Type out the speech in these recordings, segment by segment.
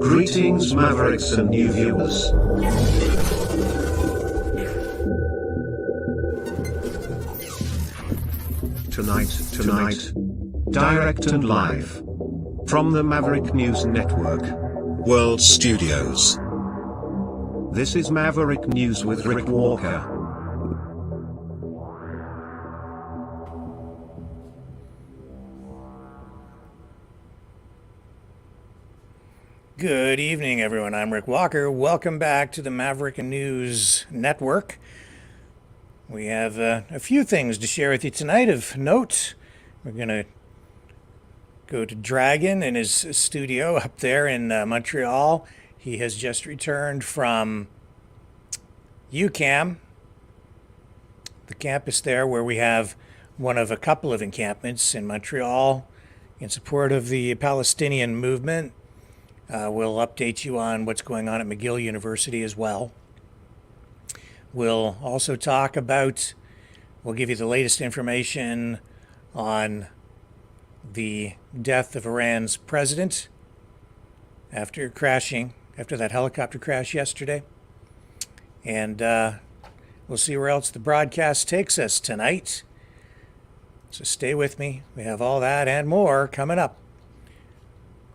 Greetings, Mavericks and new viewers. Tonight, direct and live from the Maverick News Network World Studios. This is Maverick News with Rick Walker. Good evening, everyone. I'm Rick Walker. Welcome back to the Maverick News Network. We have a few things to share with you tonight of note. We're going to go to Dragon in his studio up there in Montreal. He has just returned from UQAM, the campus there where we have one of a couple of encampments in Montreal in support of the Palestinian movement. We'll update you on what's going on at McGill University as well. We'll also talk about, we'll give you the latest information on the death of Iran's president after that helicopter crash yesterday. And we'll see where else the broadcast takes us tonight. So stay with me. We have all that and more coming up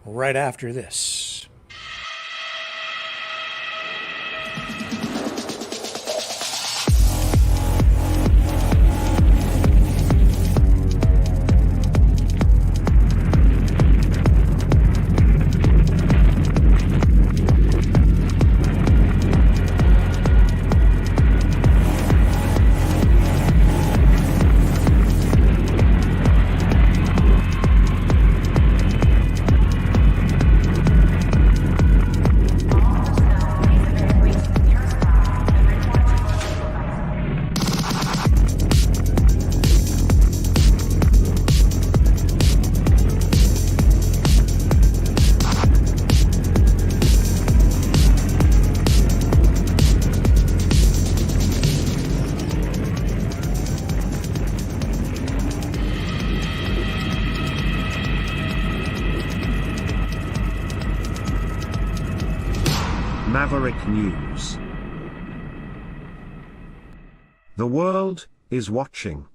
right after this. Maverick News. The world is watching.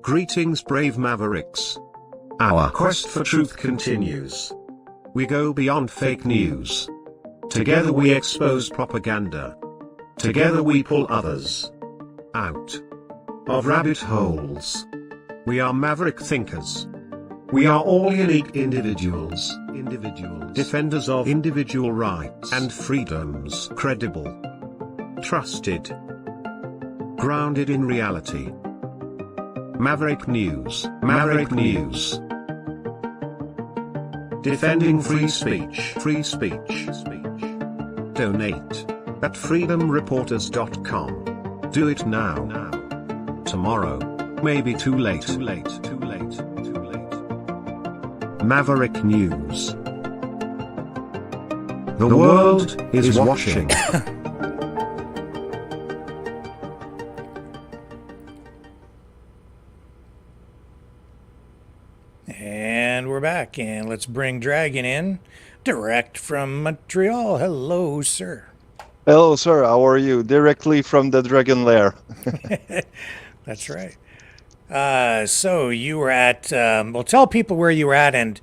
Greetings, brave Mavericks. Our quest for truth continues. We go beyond fake news. Together we expose propaganda. Together we pull others out of rabbit holes. We are Maverick thinkers. We are all unique individuals, defenders of individual rights and freedoms, credible, trusted, grounded in reality. Maverick News, defending free speech, Donate at freedomreporters.com. Do it now. Tomorrow may be too late. Maverick News. The world is watching. And we're back, and let's bring Dragon in direct from Montreal. Hello, sir. Hello, sir. How are you? Directly from the Dragon Lair. That's right. So you were at, well, tell people where you were at and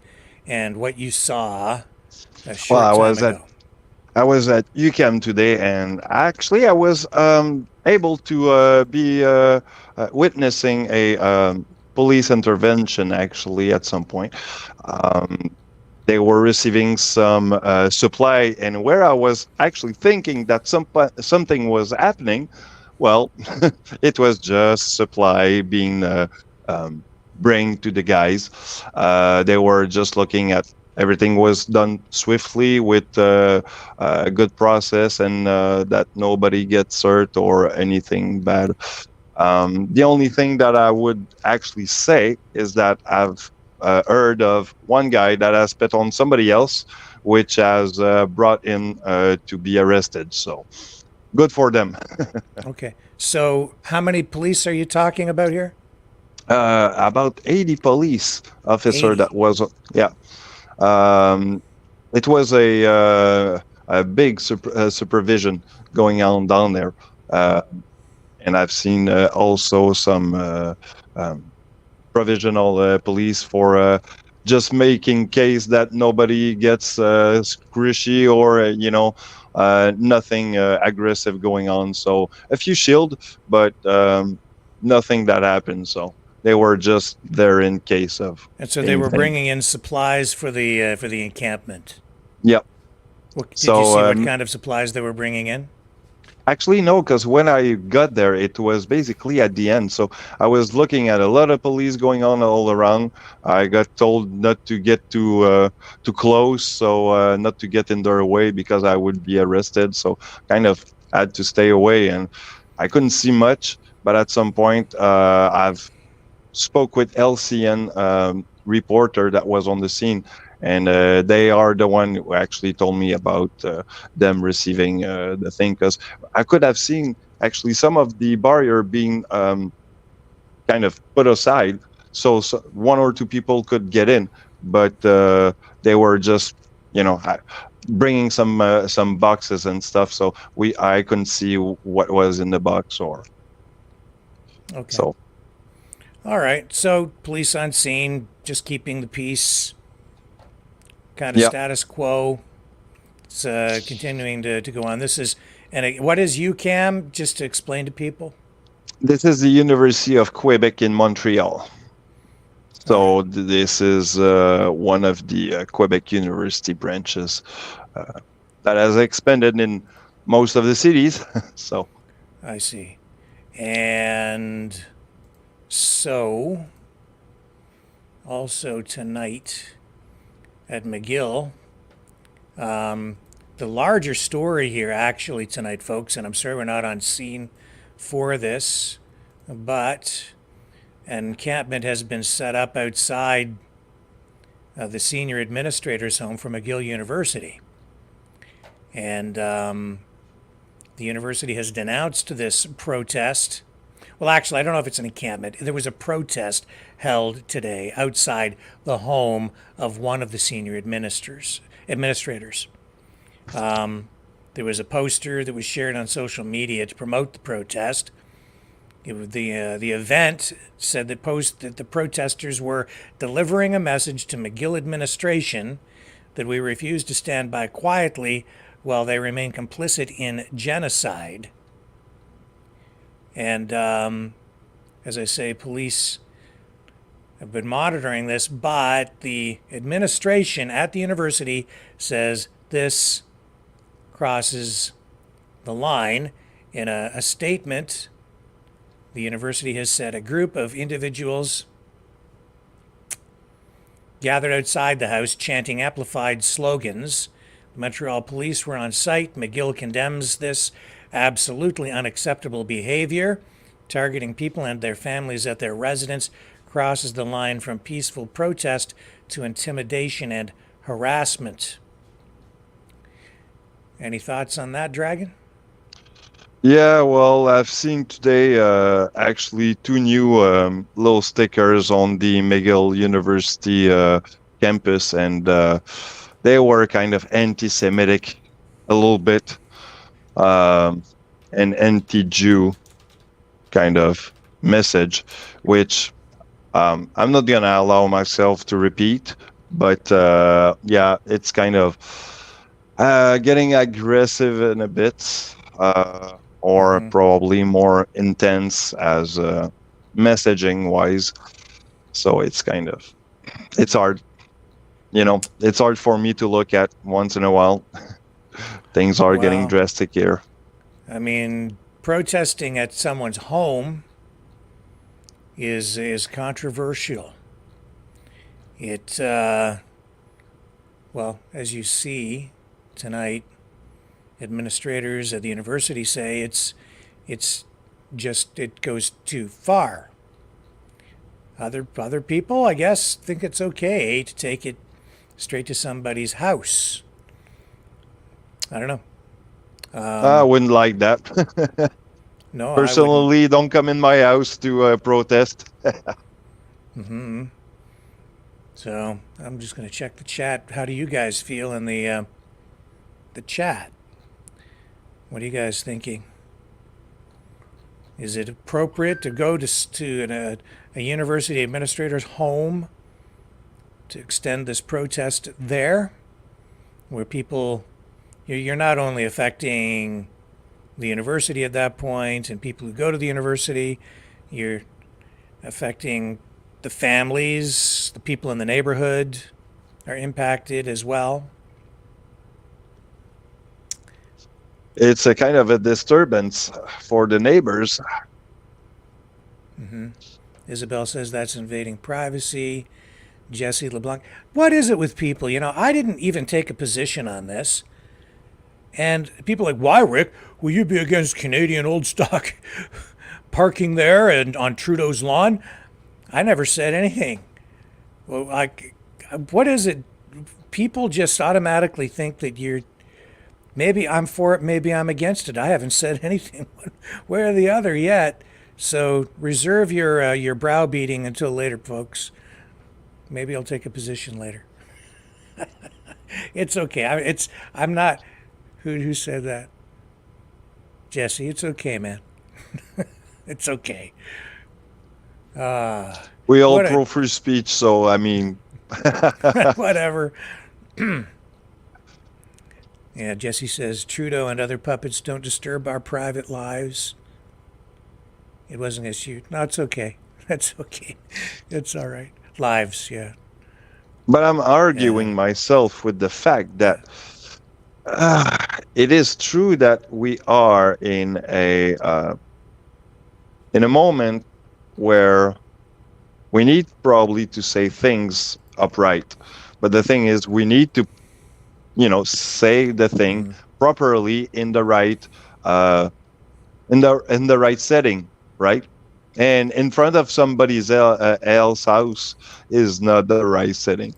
what you saw a short time ago. I was at UQAM today, and actually I was able to be witnessing a police intervention actually at some point. They were receiving some supply, and where I was actually thinking that something was happening, well, it was just supply being bring to the guys. They were just looking at everything was done swiftly with a good process, and that nobody gets hurt or anything bad. The only thing that I would actually say is that I've heard of one guy that has spit on somebody else, which has brought him to be arrested. So good for them. Okay. So how many police are you talking about here? About 80 police officer that 80. was, yeah. Um, it was a big supervision going on down there. Uh, and I've seen also some provisional police for just making case that nobody gets squishy or nothing aggressive going on. So a few shield, but nothing that happened. So they were just there in case of And so they were anything. bringing in supplies for the encampment. Yep. What, did you So see what kind of supplies they were bringing in? actually, no, because when I got there, it was basically at the end. So I was looking at a lot of police going on all around. I got told not to get too close, so not to get in their way because I would be arrested. So kind of had to stay away, and I couldn't see much. But at some point, I've spoke with LCN reporter that was on the scene, and they are the one who actually told me about them receiving the thing, because I could have seen actually some of the barrier being kind of put aside, so one or two people could get in, but they were just bringing some boxes and stuff, so I couldn't see what was in the box or Okay. so. All right. So police on scene, just keeping the peace, kind of Yeah. status quo. It's continuing to go on. This is, what is UCAM? Just to explain to people. This is the University of Quebec in Montreal. So All right. this is one of the Quebec University branches that has expanded in most of the cities. So I see. And so, also tonight at McGill, the larger story here actually tonight, folks, and I'm sorry we're not on scene for this, but an encampment has been set up outside the senior administrator's home for McGill University. And the university has denounced this protest. Well, actually, I don't know if it's an encampment. There was a protest held today outside the home of one of the senior administrators. There was a poster that was shared on social media to promote the protest. The event said that the protesters were delivering a message to McGill administration that we refuse to stand by quietly while they remain complicit in genocide. And as I say, police have been monitoring this, but the administration at the university says this crosses the line. In a statement, the university has said a group of individuals gathered outside the house chanting amplified slogans. The Montreal police were on site. McGill condemns this absolutely unacceptable behavior. Targeting people and their families at their residence crosses the line from peaceful protest to intimidation and harassment. Any thoughts on that, Dragon? yeah, well, I've seen today actually two new little stickers on the McGill University campus, and they were kind of anti-Semitic a little bit, an anti-Jew kind of message, which I'm not gonna allow myself to repeat, but yeah, it's kind of getting aggressive in a bit, or probably more intense as messaging wise. So it's hard. It's hard for me to look at once in a while. Things are getting Well, drastic here. I mean, protesting at someone's home is controversial. It well, as you see tonight, administrators at the university say it goes too far. Other people, I guess, think it's okay to take it straight to somebody's house. I don't know. I wouldn't like that. No, I wouldn't. Personally, don't come in my house to protest. So I'm just going to check the chat. How do you guys feel in the chat? What are you guys thinking? Is it appropriate to go to a university administrator's home to extend this protest there, where people, you're not only affecting the university at that point and people who go to the university, you're affecting the families, the people in the neighborhood are impacted as well. It's a kind of a disturbance for the neighbors. Isabel says that's invading privacy. Jesse LeBlanc, what is it with people? I didn't even take a position on this. And people are like, why, Rick? Will you be against Canadian old stock parking there and on Trudeau's lawn? I never said anything. Well, what is it? People just automatically think that maybe I'm for it, maybe I'm against it. I haven't said anything one way or the other yet. So reserve your browbeating until later, folks. Maybe I'll take a position later. It's okay. I'm not. Who said that? Jesse, it's okay, man. It's okay. We all pro free speech, so I mean, whatever. Yeah, Jesse says Trudeau and other puppets don't disturb our private lives. It wasn't his shoot. No, it's okay. That's okay. It's all right. Lives, yeah. But I'm arguing myself with the fact that it is true that we are in a moment where we need probably to say things upright. But the thing is, we need to, say the thing properly in the right in the right setting, right? And in front of somebody's else house is not the right setting.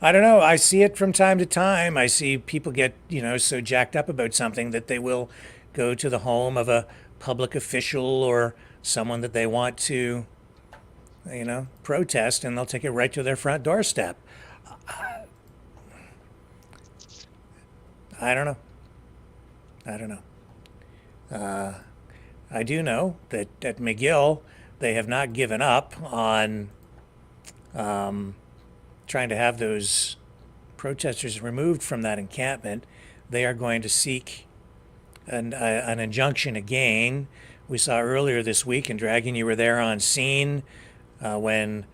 I don't know. I see it from time to time. I see people get, so jacked up about something that they will go to the home of a public official or someone that they want to, protest, and they'll take it right to their front doorstep. I don't know. I do know that at McGill, they have not given up on trying to have those protesters removed from that encampment. They are going to seek an injunction again. We saw earlier this week, and Dragon, you were there on scene when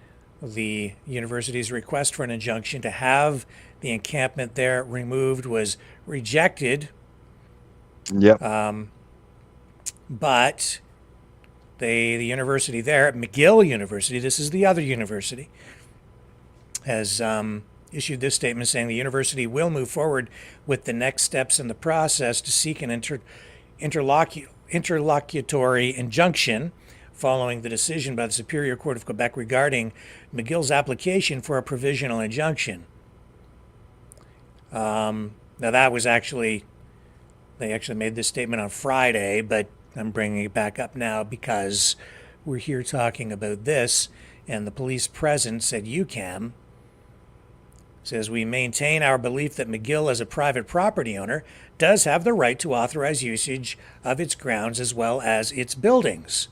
the university's request for an injunction to have the encampment there removed was rejected. Yep. But the university there, McGill University, this is the other university, has issued this statement saying the university will move forward with the next steps in the process to seek an interlocutory injunction following the decision by the Superior Court of Quebec regarding McGill's application for a provisional injunction. Now that was they actually made this statement on Friday, but I'm bringing it back up now because we're here talking about this, and the police presence at UQAM says we maintain our belief that McGill, as a private property owner, does have the right to authorize usage of its grounds as well as its buildings.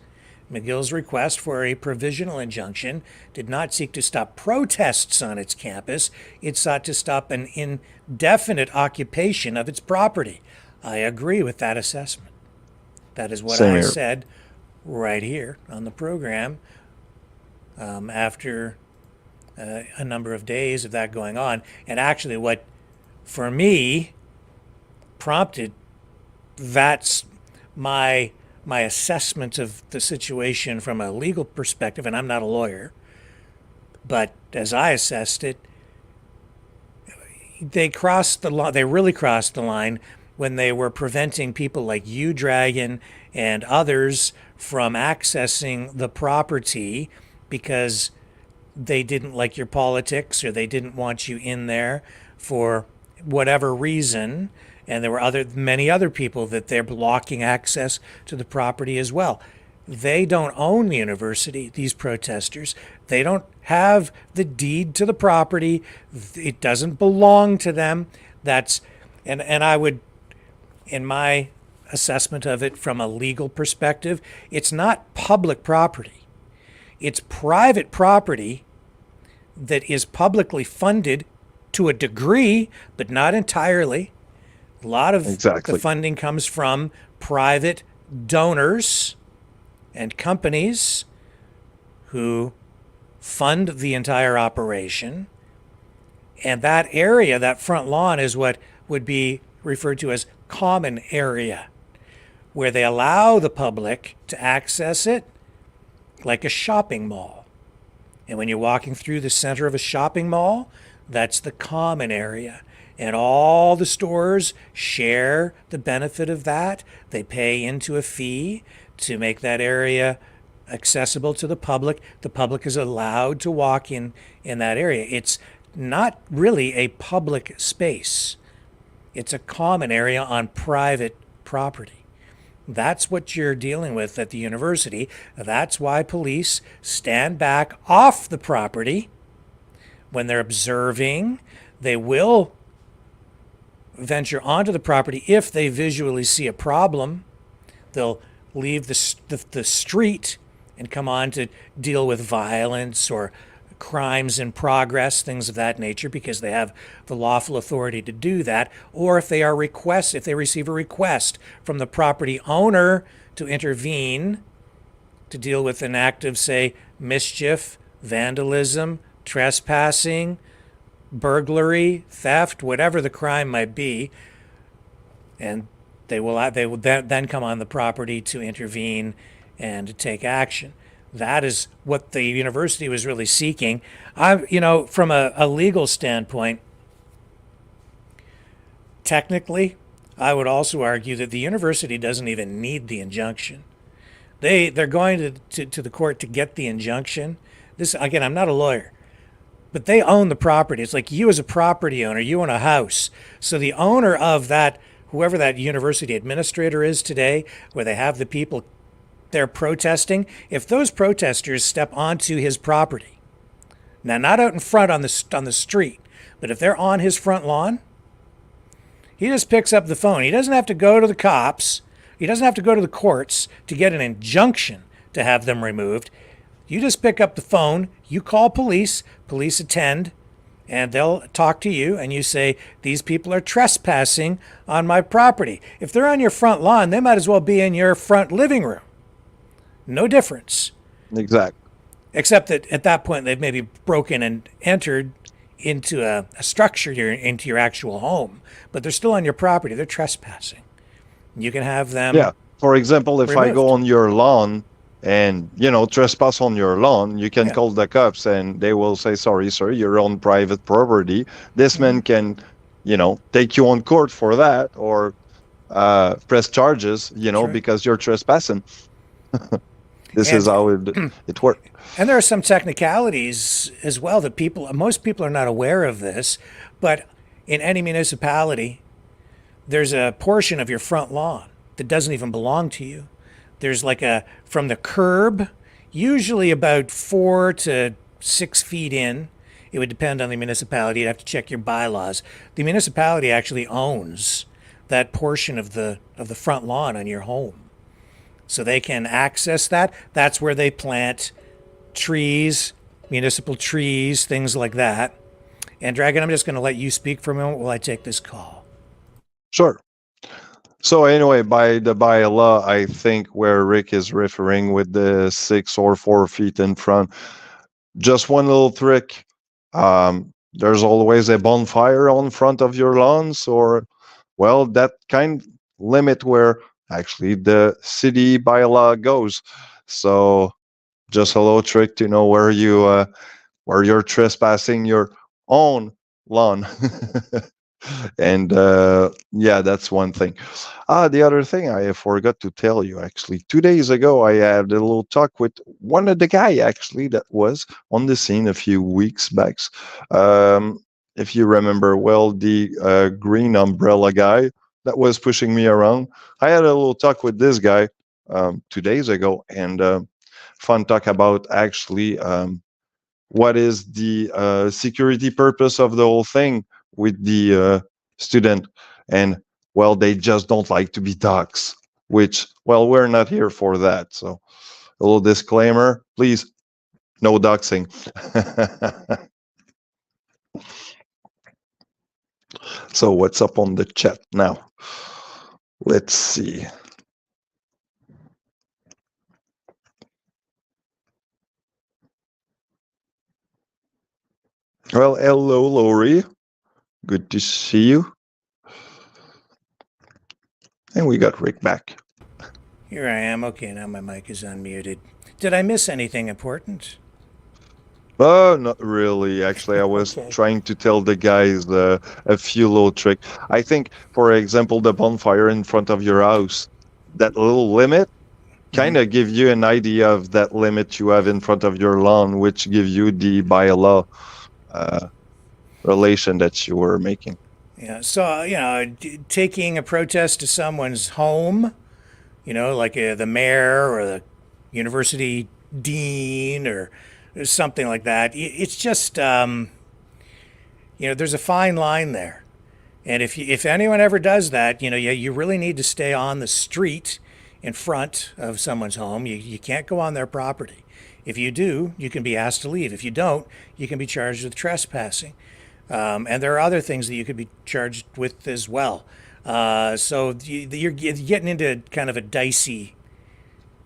McGill's request for a provisional injunction did not seek to stop protests on its campus. It sought to stop an indefinite occupation of its property. I agree with that assessment. That is what I said right here on the program after a number of days of that going on. And actually what, for me, prompted that's my assessment of the situation from a legal perspective, and I'm not a lawyer, but as I assessed it, they really crossed the line when they were preventing people like you, Dragon, and others from accessing the property because they didn't like your politics or they didn't want you in there for whatever reason. And there were many other people that they're blocking access to the property as well. They don't own the university, these protesters. They don't have the deed to the property. It doesn't belong to them. And I would, in my assessment of it from a legal perspective, it's not public property. It's private property that is publicly funded to a degree, but not entirely. A lot of the funding comes from private donors and companies who fund the entire operation. And that area, that front lawn, is what would be referred to as common area, where they allow the public to access it like a shopping mall. And when you're walking through the center of a shopping mall, that's the common area. And all the stores share the benefit of that. They pay into a fee to make that area accessible to the public. The public is allowed to walk in that area. It's not really a public space. It's a common area on private property. That's what you're dealing with at the university. That's why police stand back off the property when they're observing. They will venture onto the property if they visually see a problem. They'll leave the street and come on to deal with violence or crimes in progress, things of that nature, because they have the lawful authority to do that. Or if they receive a request from the property owner to intervene to deal with an act of, say, mischief, vandalism, trespassing, burglary, theft, whatever the crime might be, and they will then come on the property to intervene and to take action. That is what the university was really seeking. From a legal standpoint, technically, I would also argue that the university doesn't even need the injunction. They're going to the court to get the injunction. This, again, I'm not a lawyer, but they own the property. It's like you as a property owner, you own a house. So the owner of that, whoever that university administrator is today, where they have the people they're protesting, if those protesters step onto his property, now not out in front on the street, but if they're on his front lawn, he just picks up the phone. He doesn't have to go to the cops. He doesn't have to go to the courts to get an injunction to have them removed. You just pick up the phone, you call police attend, and they'll talk to you, and you say, these people are trespassing on my property. If they're on your front lawn, they might as well be in your front living room. No difference. Exactly. Except that at that point, they've maybe broken and entered into a structure into your actual home, but they're still on your property. They're trespassing. You can have them. Yeah. For example, if removed. I go on your lawn and, trespass on your lawn, you can call the cops and they will say, sorry, sir, you're on private property. This man can, take you on court for that or press charges, because you're trespassing. This is how it works. And there are some technicalities as well that most people are not aware of this, but in any municipality, there's a portion of your front lawn that doesn't even belong to you. There's from the curb, usually about 4 to 6 feet in. It would depend on the municipality. You'd have to check your bylaws. The municipality actually owns that portion of the front lawn on your home. So they can access that. That's where they plant trees, municipal trees, things like that. And Dragon, I'm just going to let you speak for a moment while I take this call. Sure. So anyway, by law, I think where Rick is referring with the 6 or 4 feet in front, just one little trick. There's always a bonfire on front of your lawns, or, that kind limit where actually the city bylaw goes. So just a little trick to know where you're trespassing your own lawn. And that's one thing. The other thing I forgot to tell you, actually, 2 days ago, I had a little talk with one of the guy actually that was on the scene a few weeks back. If you remember, the green umbrella guy that was pushing me around. I had a little talk with this guy 2 days ago, and fun talk about actually what is the security purpose of the whole thing with the student. And well, they just don't like to be docs, which, well, we're not here for that. So a little disclaimer, please, no doxing. So what's up on the chat now? Let's see. Well, hello, Lori. Good to see you. And we got Rick back. Here I am. Okay, now my mic is unmuted. Did I miss anything important? Not really. Actually, I was Okay. trying to tell the guys a few little tricks. I think, for example, the bonfire in front of your house, that little limit kind of give you an idea of that limit you have in front of your lawn, which give you the bylaw relation that you were making. Yeah. So, taking a protest to someone's home, like the mayor or the university dean or something like that. It's just, there's a fine line there. And if anyone ever does that, you really need to stay on the street in front of someone's home. You can't go on their property. If you do, you can be asked to leave. If you don't, you can be charged with trespassing. And there are other things that you could be charged with as well. So you're getting into kind of a dicey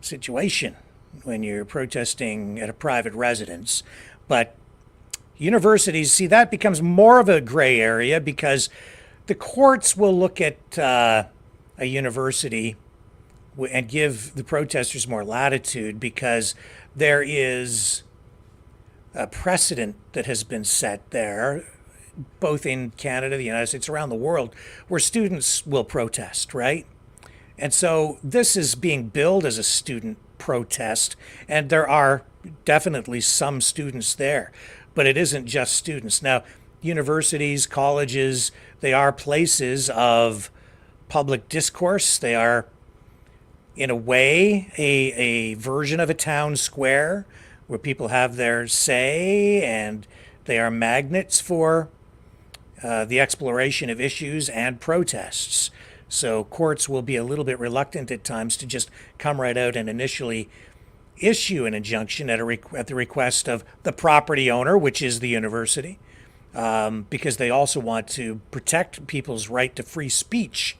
situation when you're protesting at a private residence. But universities, see, that becomes more of a gray area because the courts will look at a university and give the protesters more latitude because there is a precedent that has been set there, both in Canada, the United States, around the world, where students will protest, right? And so this is being billed as a student protest, and there are definitely some students there, but it isn't just students. Now, universities, colleges, they are places of public discourse. They are, in a way, a version of a town square where people have their say, and they are magnets for the exploration of issues and protests. So courts will be a little bit reluctant at times to just come right out and initially issue an injunction at the request of the property owner, which is the university, because they also want to protect people's right to free speech.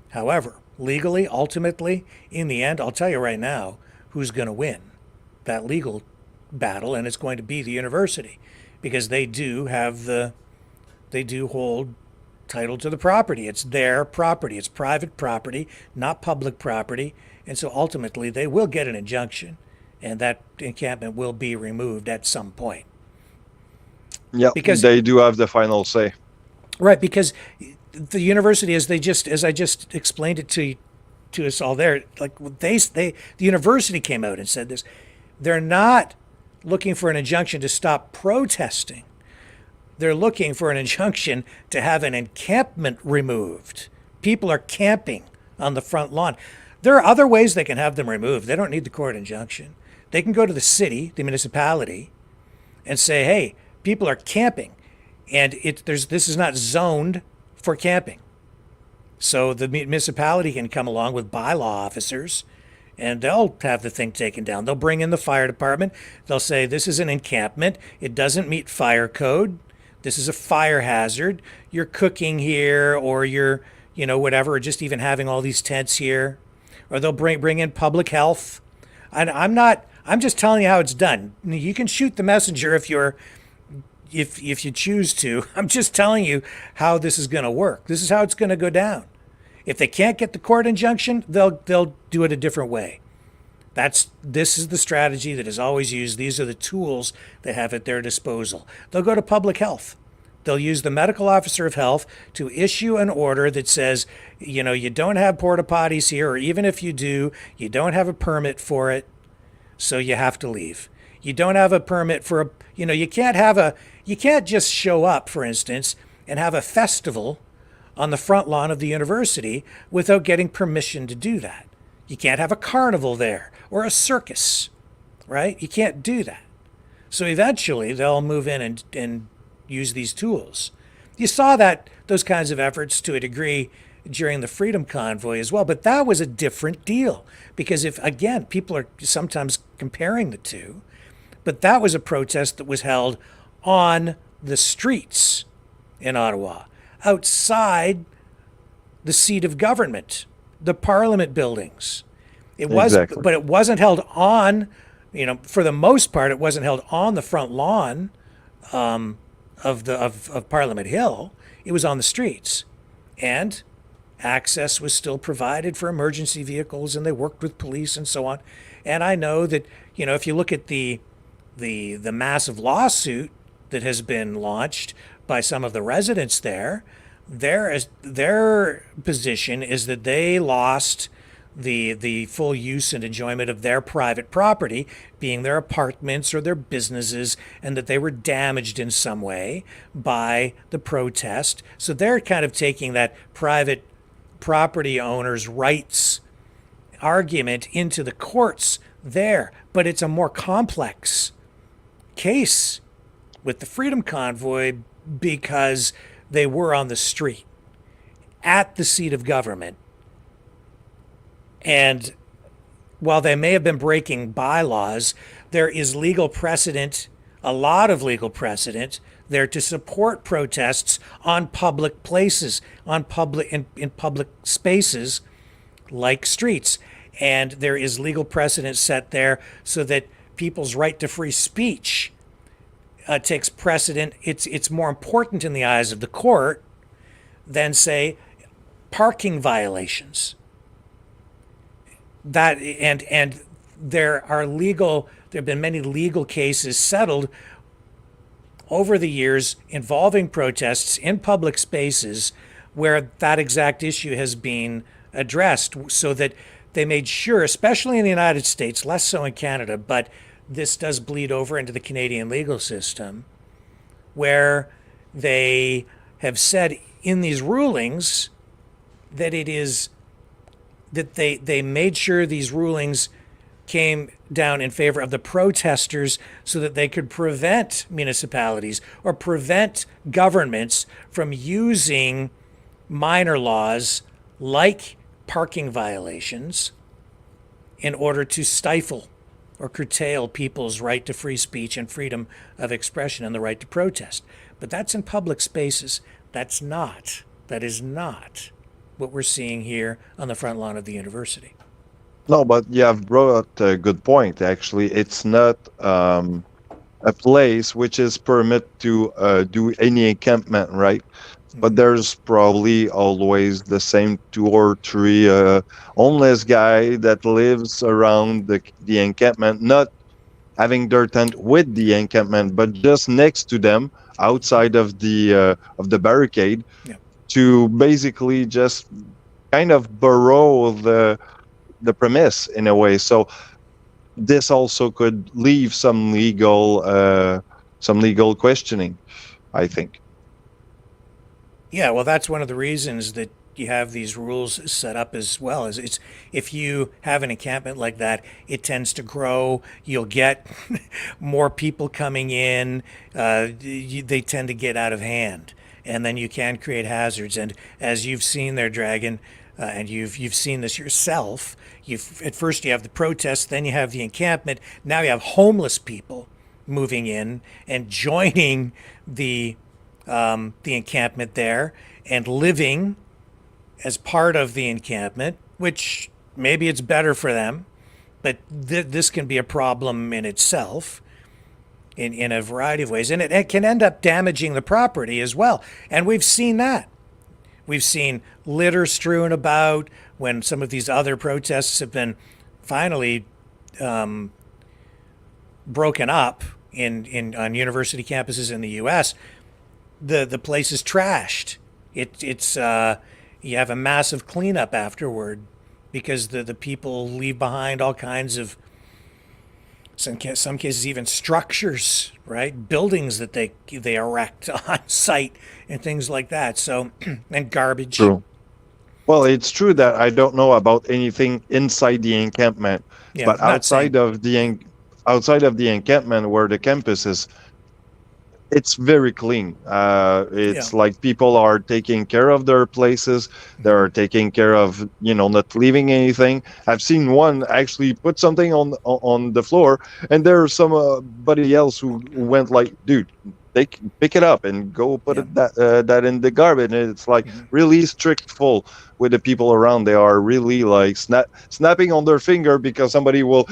However, legally, ultimately, in the end, I'll tell you right now who's going to win that legal battle, and it's going to be the university, because they do hold title to the property. It's their property. It's private property, not public property. And so ultimately they will get an injunction, and that encampment will be removed at some point. Yeah, because they do have the final say. Right, because the university, as I just explained it to us all there, like the university came out and said this. They're not looking for an injunction to stop protesting. They're looking for an injunction to have an encampment removed. People are camping on the front lawn. There are other ways they can have them removed. They don't need the court injunction. They can go to the city, the municipality, and say, hey, people are camping, and this is not zoned for camping. So the municipality can come along with bylaw officers, and they'll have the thing taken down. They'll bring in the fire department. They'll say, this is an encampment. It doesn't meet fire code. This is a fire hazard. You're cooking here, or you're, whatever, or just even having all these tents here. Or they'll bring in public health. And I'm just telling you how it's done. You can shoot the messenger if you choose to. I'm just telling you how this is going to work. This is how it's going to go down. If they can't get the court injunction, they'll do it a different way. This is the strategy that is always used. These are the tools they have at their disposal. They'll go to public health. They'll use the medical officer of health to issue an order that says, you don't have porta potties here, or even if you do, you don't have a permit for it, so you have to leave. You don't have a permit for you can't just show up, for instance, and have a festival on the front lawn of the university without getting permission to do that. You can't have a carnival there or a circus, right? You can't do that. So eventually they'll move in and use these tools. You saw those kinds of efforts to a degree during the Freedom Convoy as well, but that was a different deal because again, people are sometimes comparing the two, but that was a protest that was held on the streets in Ottawa, outside the seat of government, the Parliament buildings. It was, Exactly. but it wasn't held on, for the most part, it wasn't held on the front lawn of Parliament Hill. It was on the streets, and access was still provided for emergency vehicles, and they worked with police and so on. And I know that if you look at the massive lawsuit that has been launched by some of the residents there, their position is that they lost the full use and enjoyment of their private property, being their apartments or their businesses, and that they were damaged in some way by the protest. So they're kind of taking that private property owners' rights argument into the courts there. But it's a more complex case with the Freedom Convoy because they were on the street at the seat of government. And while they may have been breaking bylaws, there is legal precedent, a lot of legal precedent there to support protests on public places, in public spaces like streets. And there is legal precedent set there so that people's right to free speech takes precedent. It's more important in the eyes of the court than, say, parking violations. And there have been many legal cases settled over the years involving protests in public spaces where that exact issue has been addressed, so that they made sure, especially in the United States, less so in Canada, but this does bleed over into the Canadian legal system, where they have said in these rulings that they made sure these rulings came down in favor of the protesters so that they could prevent municipalities or prevent governments from using minor laws like parking violations in order to stifle or curtail people's right to free speech and freedom of expression and the right to protest. But that's in public spaces. That is not what we're seeing here on the front lawn of the university. No, but you have brought a good point. Actually, it's not a place which is permit to do any encampment, right? But there's probably always the same 2 or 3 homeless guy that lives around the encampment, not having their tent with the encampment, but just next to them, outside of the barricade, Yeah. to basically just kind of borrow the premise in a way. So this also could leave some legal questioning, I think. Yeah, well, that's one of the reasons that you have these rules set up as well. Is it's if you have an encampment like that, it tends to grow. You'll get more people coming in. They tend to get out of hand, and then you can create hazards. And as you've seen there, Dragon, and you've seen this yourself. At first you have the protests, then you have the encampment. Now you have homeless people moving in and joining the encampment there and living as part of the encampment, which maybe it's better for them, but this can be a problem in itself in a variety of ways. And it can end up damaging the property as well. And we've seen that. We've seen litter strewn about when some of these other protests have been finally broken up on university campuses in the U.S. The place is trashed. It's you have a massive cleanup afterward because the people leave behind all kinds of some cases even structures, right? Buildings that they erect on site and things like that. So, and garbage. True. Well, it's true that I don't know about anything inside the encampment, Yeah, but not saying. outside of the encampment where the campus is, it's very clean. Yeah. It's like people are taking care of their places. They're taking care of, not leaving anything. I've seen one actually put something on the floor, and there's somebody else who went like, "Dude, pick it up and go put Yeah. that in the garbage." And it's like really strict with the people around. They are really like snapping on their finger because somebody will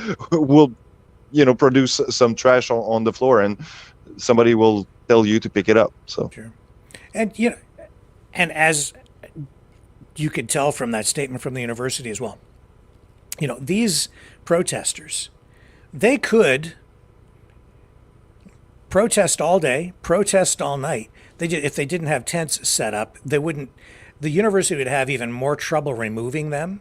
produce some trash on the floor, and somebody will tell you to pick it up. So Sure. And and as you could tell from that statement from the university as well, these protesters, they could protest all day, protest all night. If they didn't have tents set up, they wouldn't. The university would have even more trouble removing them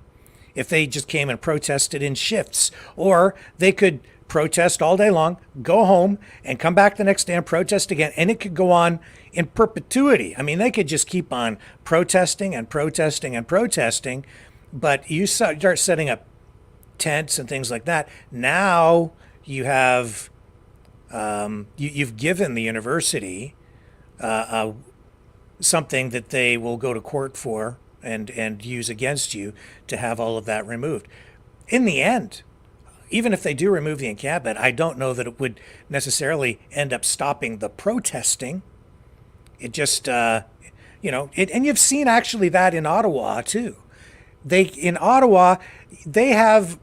if they just came and protested in shifts. Or they could protest all day long, go home, and come back the next day and protest again. And it could go on in perpetuity. I mean, they could just keep on protesting and protesting and protesting. But you start setting up tents and things like that. Now you have you've given the university something that they will go to court for and use against you to have all of that removed. In the end, even if they do remove the encampment, I don't know that it would necessarily end up stopping the protesting. It just, and you've seen actually that in Ottawa too. In Ottawa, they have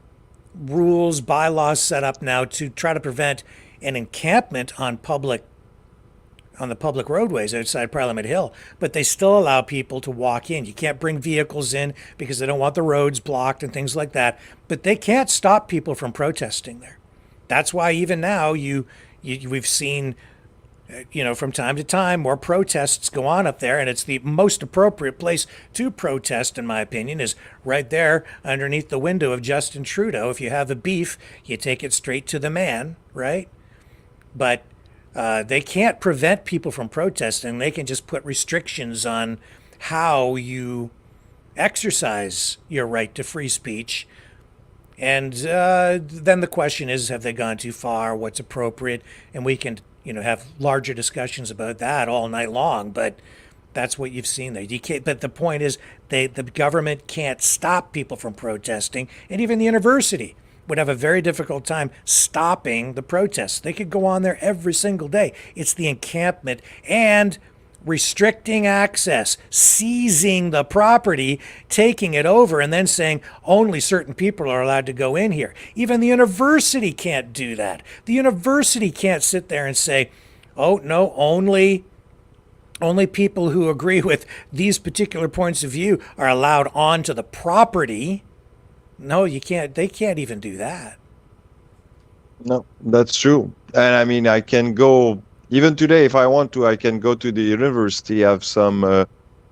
rules, bylaws set up now to try to prevent an encampment on the public roadways outside Parliament Hill, but they still allow people to walk in. You can't bring vehicles in because they don't want the roads blocked and things like that. But they can't stop people from protesting there. That's why even now we've seen, from time to time more protests go on up there, and it's the most appropriate place to protest, in my opinion, is right there underneath the window of Justin Trudeau. If you have a beef, you take it straight to the man, right? But they can't prevent people from protesting. They can just put restrictions on how you exercise your right to free speech. And then the question is, have they gone too far? What's appropriate? And we can, have larger discussions about that all night long. But that's what you've seen there. You can't, but the point is, the government can't stop people from protesting, and even the university would have a very difficult time stopping the protests. They could go on there every single day. It's the encampment and restricting access, seizing the property, taking it over, and then saying only certain people are allowed to go in here. Even the university can't do that. The university can't sit there and say, oh, no, only people who agree with these particular points of view are allowed onto the property. No, you can't. They can't even do that. no, that's true. And I mean, I can go even today if I want to. I can go to the university, have some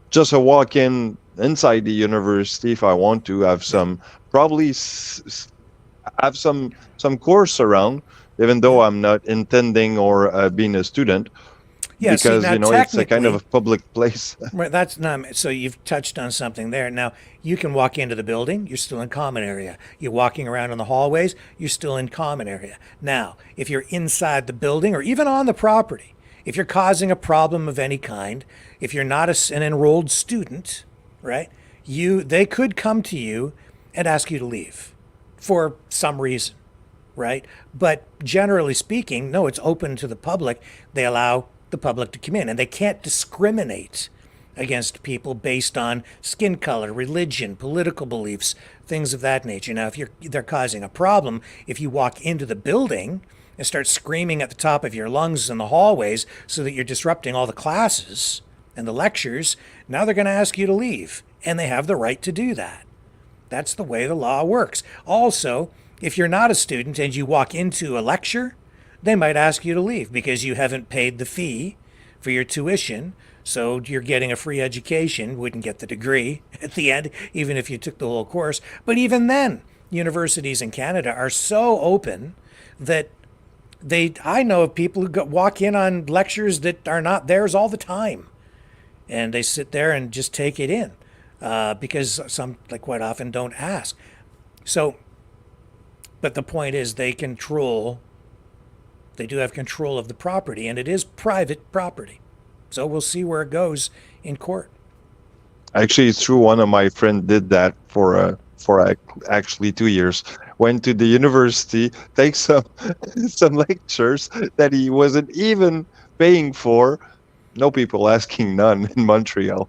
just a walk inside the university if I want to. Have some probably have some course around, even though I'm not intending or being a student. Yeah, because see, now it's a kind of a public place. Right, that's not so. You've touched on something there. Now you can walk into the building. You're still in common area. You're walking around in the hallways. You're still in common area. Now, if you're inside the building or even on the property, if you're causing a problem of any kind, if you're not an enrolled student, right? They could come to you and ask you to leave for some reason, right? But generally speaking, no, it's open to the public. They allow the public to come in, and they can't discriminate against people based on skin color, religion, political beliefs, things of that nature. Now, if they're causing a problem, if you walk into the building and start screaming at the top of your lungs in the hallways so that you're disrupting all the classes and the lectures, now they're going to ask you to leave, and they have the right to do that. That's the way the law works. Also, if you're not a student and you walk into a lecture, they might ask you to leave because you haven't paid the fee for your tuition. So you're getting a free education, wouldn't get the degree at the end, even if you took the whole course. But even then, universities in Canada are so open that I know of people who walk in on lectures that are not theirs all the time, and they sit there and just take it in, because some, like, quite often don't ask. So, but the point is they do have control of the property, and it is private property. So we'll see where it goes in court. Actually, it's true. One of my friends did that for actually 2 years. Went to the university, take some some lectures that he wasn't even paying for. No people asking, none in Montreal.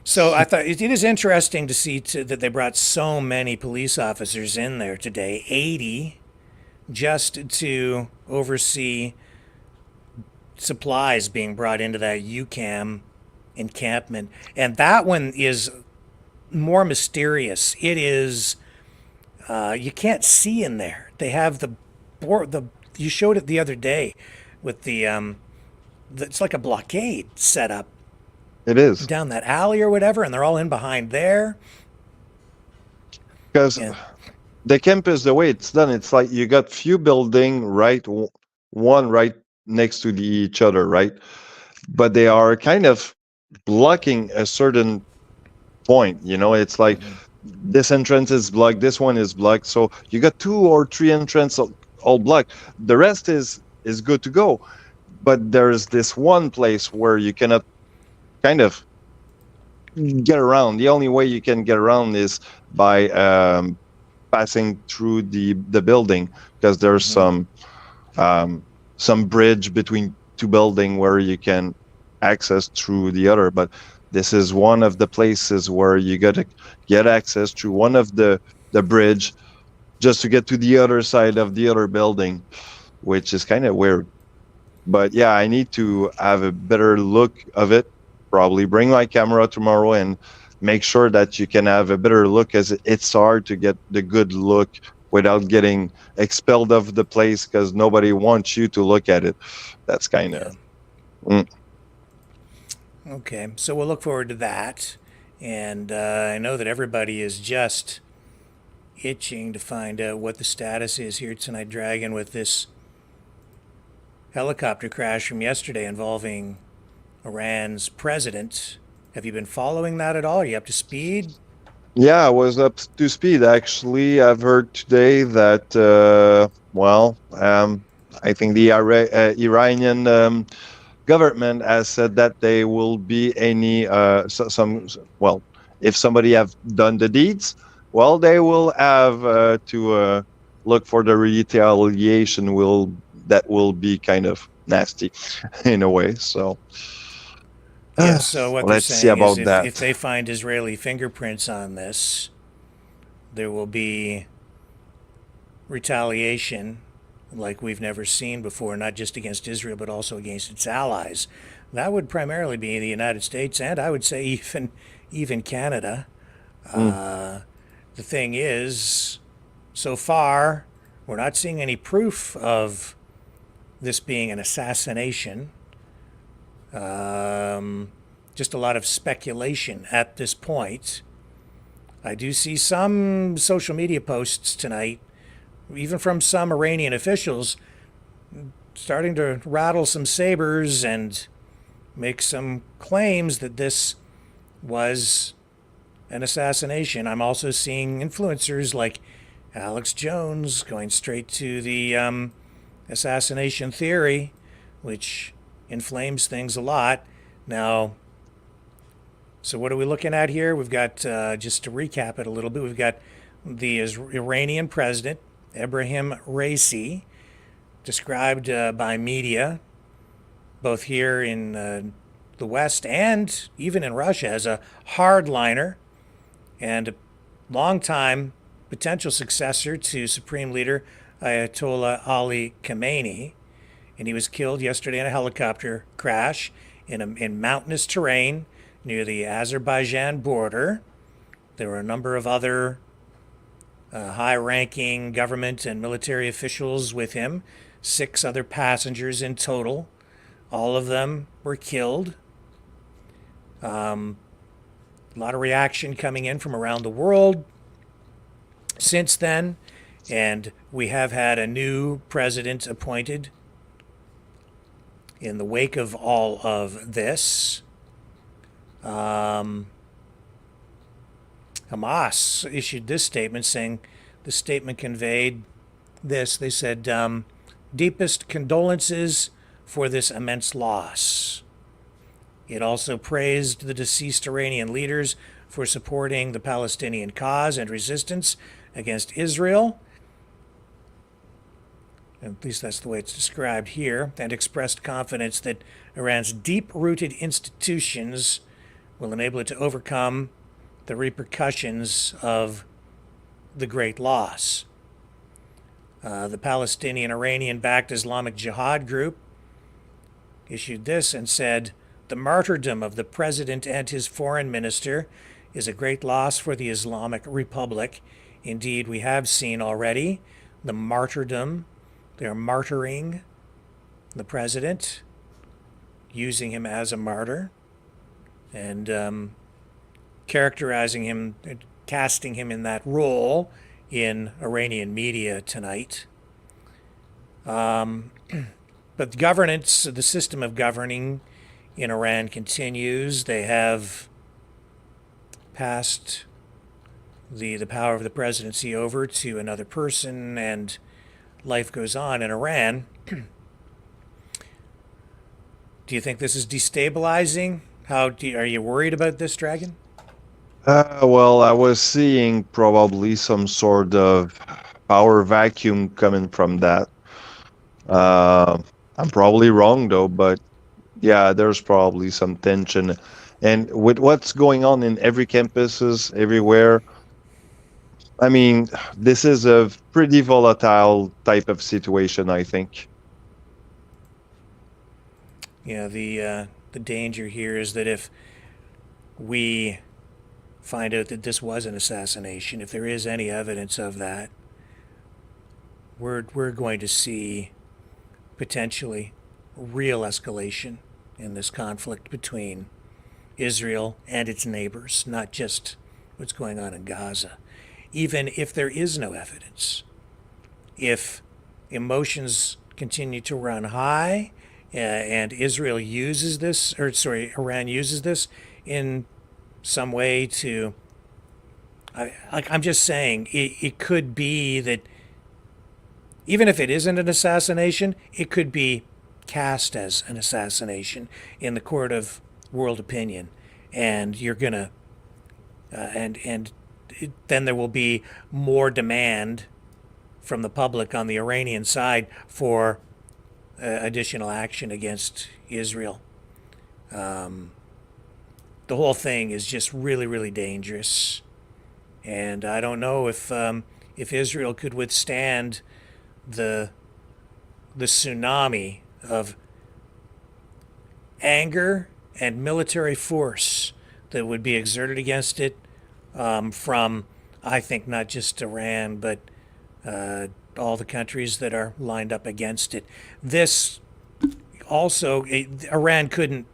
So I thought it is interesting to see that they brought so many police officers in there today, 80, just to oversee supplies being brought into that UCAM encampment. And that one is more mysterious. It is, you can't see in there. They have the you showed it the other day with it's like a blockade set up It is. down that alley or whatever, and they're all in behind there. Because Yeah. the campus, the way it's done, it's like you got few building one right next to each other, right? But they are kind of blocking a certain point. It's like this entrance is blocked, this one is blocked. So you got 2 or 3 entrances all blocked. The rest is good to go. But there's this one place where you cannot kind of get around. The only way you can get around is by passing through the building, because there's some bridge between 2 buildings where you can access through the other. But this is one of the places where you got to get access through one of the bridge just to get to the other side of the other building, which is kind of weird. But yeah, I need to have a better look of it. Probably bring my camera tomorrow and make sure that you can have a better look, as it's hard to get the good look without getting expelled of the place because nobody wants you to look at it. That's kind of... Okay, so we'll look forward to that. And I know that everybody is just itching to find out what the status is here tonight, Dragon, with this helicopter crash from yesterday involving Iran's president. Have you been following that at all? Are you up to speed? Yeah, I was up to speed, actually. I've heard today that, I think the Iranian government has said that there will be any, if somebody have done the deeds, well, they will have to look for the retaliation that will be kind of nasty in a way. So... Yeah, so what they're let's see saying about is that. if they find Israeli fingerprints on this, there will be retaliation like we've never seen before, not just against Israel, but also against its allies. That would primarily be the United States, and I would say even Canada. The thing is, so far, we're not seeing any proof of this being an assassination. Just a lot of speculation at this point. I do see some social media posts tonight, even from some Iranian officials, starting to rattle some sabers and make some claims that this was an assassination. I'm also seeing influencers like Alex Jones going straight to the assassination theory, which inflames things a lot. Now, so what are we looking at here? We've got, just to recap it a little bit, we've got the Iranian president, Ebrahim Raisi, described by media, both here in the West and even in Russia, as a hardliner and a longtime potential successor to Supreme Leader Ayatollah Ali Khamenei. And he was killed yesterday in a helicopter crash in mountainous terrain near the Azerbaijan border. There were a number of other high-ranking government and military officials with him, 6 other passengers in total. All of them were killed. A lot of reaction coming in from around the world since then. And we have had a new president appointed in the wake of all of this. Hamas issued this statement saying the statement conveyed this. They said, deepest condolences for this immense loss. It also praised the deceased Iranian leaders for supporting the Palestinian cause and resistance against Israel. At least that's the way it's described here, and expressed confidence that Iran's deep-rooted institutions will enable it to overcome the repercussions of the great loss. The Palestinian Iranian-backed Islamic Jihad group issued this and said, the martyrdom of the president and his foreign minister is a great loss for the Islamic Republic. Indeed, we have seen already the martyrdom. They're martyring the president, using him as a martyr, and characterizing him, casting him in that role in Iranian media tonight. But governance, the system of governing in Iran continues. They have passed the power of the presidency over to another person, and life goes on in Iran. Do you think this is destabilizing? Are you worried about this, Dragon? Well, I was seeing probably some sort of power vacuum coming from that. I'm probably wrong though, but yeah, there's probably some tension. And with what's going on in every campuses everywhere, I mean, this is a pretty volatile type of situation, I think. Yeah, the danger here is that if we find out that this was an assassination, if there is any evidence of that, we're going to see potentially real escalation in this conflict between Israel and its neighbors, not just what's going on in Gaza. Even if there is no evidence, if emotions continue to run high, and Israel uses this, Iran uses this in some way to, I'm just saying, it could be that even if it isn't an assassination, it could be cast as an assassination in the court of world opinion, and you're gonna, then there will be more demand from the public on the Iranian side for additional action against Israel. The whole thing is just really, really dangerous, and I don't know if Israel could withstand the tsunami of anger and military force that would be exerted against it from, I think, not just Iran, but all the countries that are lined up against it. This also, Iran couldn't,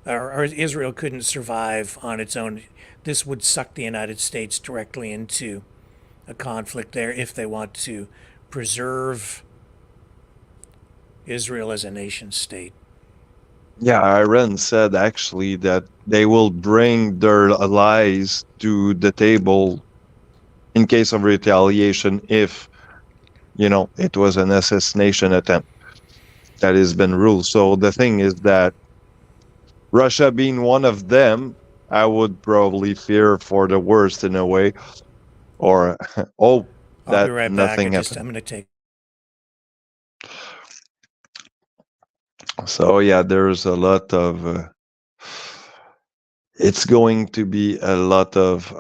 or Israel couldn't survive on its own. This would suck the United States directly into a conflict there if they want to preserve Israel as a nation state. Yeah, Iran said actually that they will bring their allies to the table in case of retaliation if, it was an assassination attempt that has been ruled. So the thing is that Russia being one of them, I would probably fear for the worst in a way, or hope I'll that be right nothing back. happens. I'm going to take. So yeah, there's a lot of. It's going to be a lot of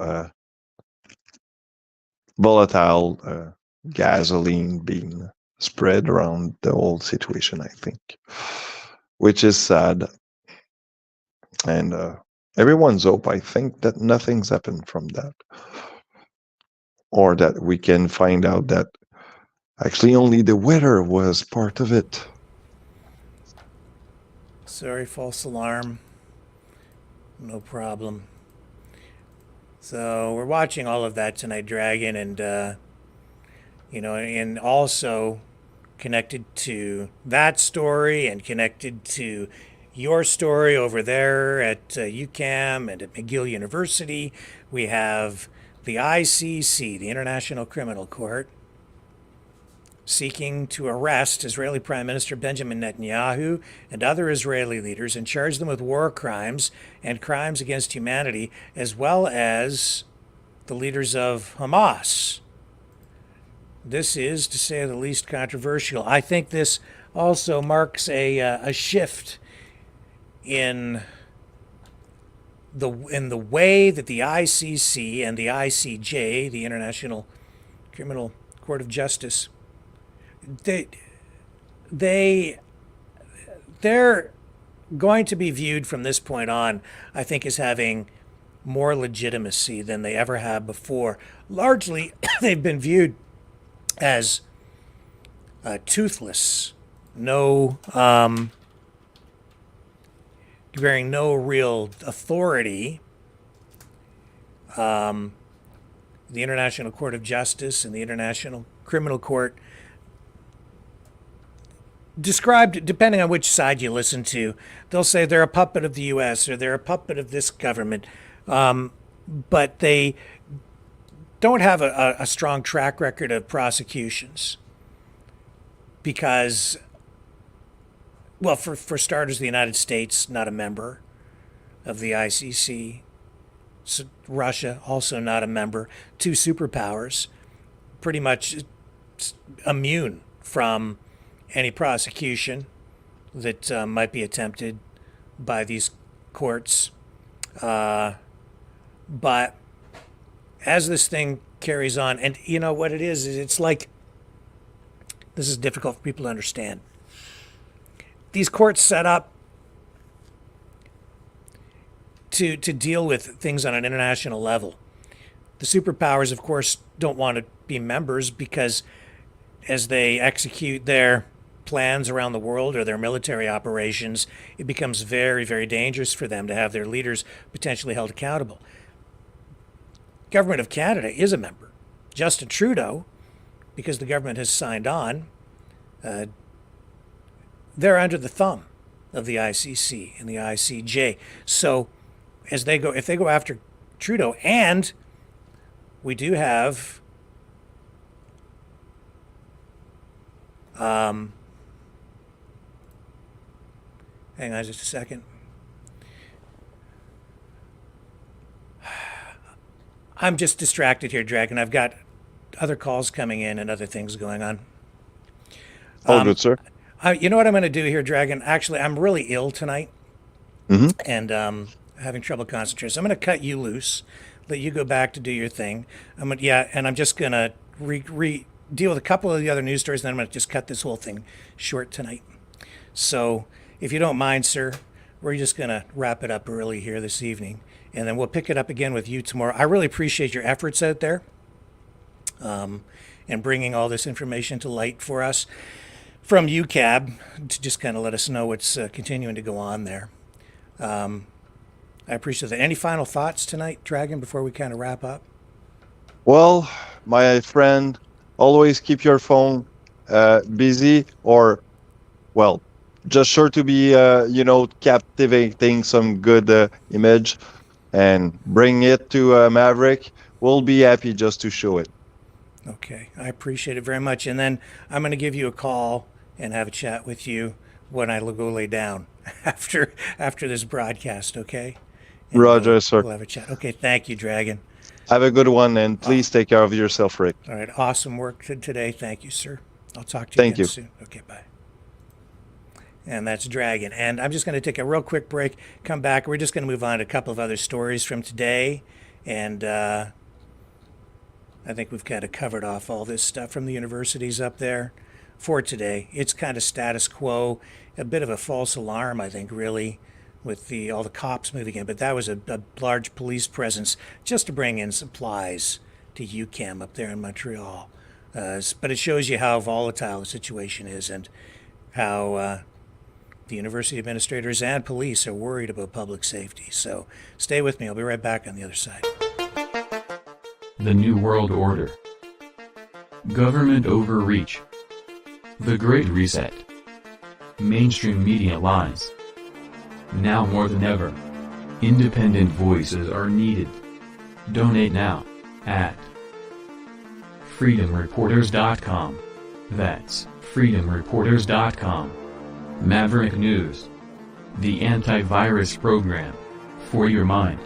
volatile gasoline being spread around the whole situation, I think, which is sad. And everyone's hope, I think, that nothing's happened from that, or that we can find out that actually only the weather was part of it. Sorry, false alarm. No problem. So we're watching all of that tonight, Dragon, and and also connected to that story and connected to your story over there at UCAM and at McGill University. We have the ICC, the International Criminal Court, seeking to arrest Israeli Prime Minister Benjamin Netanyahu and other Israeli leaders and charge them with war crimes and crimes against humanity, as well as the leaders of Hamas. This is, to say the least, controversial. I think this also marks a shift in the way that the ICC and the ICJ, the International Criminal Court of Justice, they're going to be viewed from this point on, I think, as having more legitimacy than they ever have before. Largely, they've been viewed as toothless, bearing no real authority. The International Court of Justice and the International Criminal Court, described, depending on which side you listen to, they'll say they're a puppet of the U.S. or they're a puppet of this government, but they don't have a strong track record of prosecutions because, well, for starters, the United States, not a member of the ICC. So Russia, also not a member. Two superpowers, pretty much immune from any prosecution that might be attempted by these courts. But as this thing carries on, and you know what it is it's like, this is difficult for people to understand. These courts set up to deal with things on an international level. The superpowers, of course, don't want to be members because as they execute their plans around the world or their military operations, it becomes very, very dangerous for them to have their leaders potentially held accountable. Government of Canada is a member. Justin Trudeau, because the government has signed on, they're under the thumb of the ICC and the ICJ. So if they go after Trudeau, and we do have hang on just a second. I'm just distracted here, Dragon. I've got other calls coming in and other things going on. All good, sir. You know what I'm going to do here, Dragon? Actually, I'm really ill tonight, and having trouble concentrating. So I'm going to cut you loose, let you go back to do your thing. And I'm just going to deal with a couple of the other news stories, and then I'm going to just cut this whole thing short tonight. So if you don't mind, sir, we're just going to wrap it up early here this evening, and then we'll pick it up again with you tomorrow. I really appreciate your efforts out there and bringing all this information to light for us from UCAB to just kind of let us know what's continuing to go on there. I appreciate that. Any final thoughts tonight, Dragon, before we kind of wrap up? Well, my friend, always keep your phone busy, or, well, just sure to be, captivating some good image and bring it to Maverick. We'll be happy just to show it. Okay, I appreciate it very much. And then I'm going to give you a call and have a chat with you when I go lay down after this broadcast, okay? And Roger, sir. We'll have a chat. Okay, thank you, Dragon. Have a good one, and please take care of yourself, Rick. All right, awesome work today. Thank you, sir. I'll talk to you again soon. Okay, bye. And that's Dragon. And I'm just going to take a real quick break, come back. We're just going to move on to a couple of other stories from today. And I think we've kind of covered off all this stuff from the universities up there for today. It's kind of status quo, a bit of a false alarm, I think, really, with all the cops moving in. But that was a large police presence just to bring in supplies to UCAM up there in Montreal. But it shows you how volatile the situation is and how the university administrators and police are worried about public safety. So stay with me. I'll be right back on the other side. The New World Order. Government overreach. The Great Reset. Mainstream media lies. Now more than ever, independent voices are needed. Donate now, at freedomreporters.com. That's freedomreporters.com. Maverick News. The antivirus program. For your mind.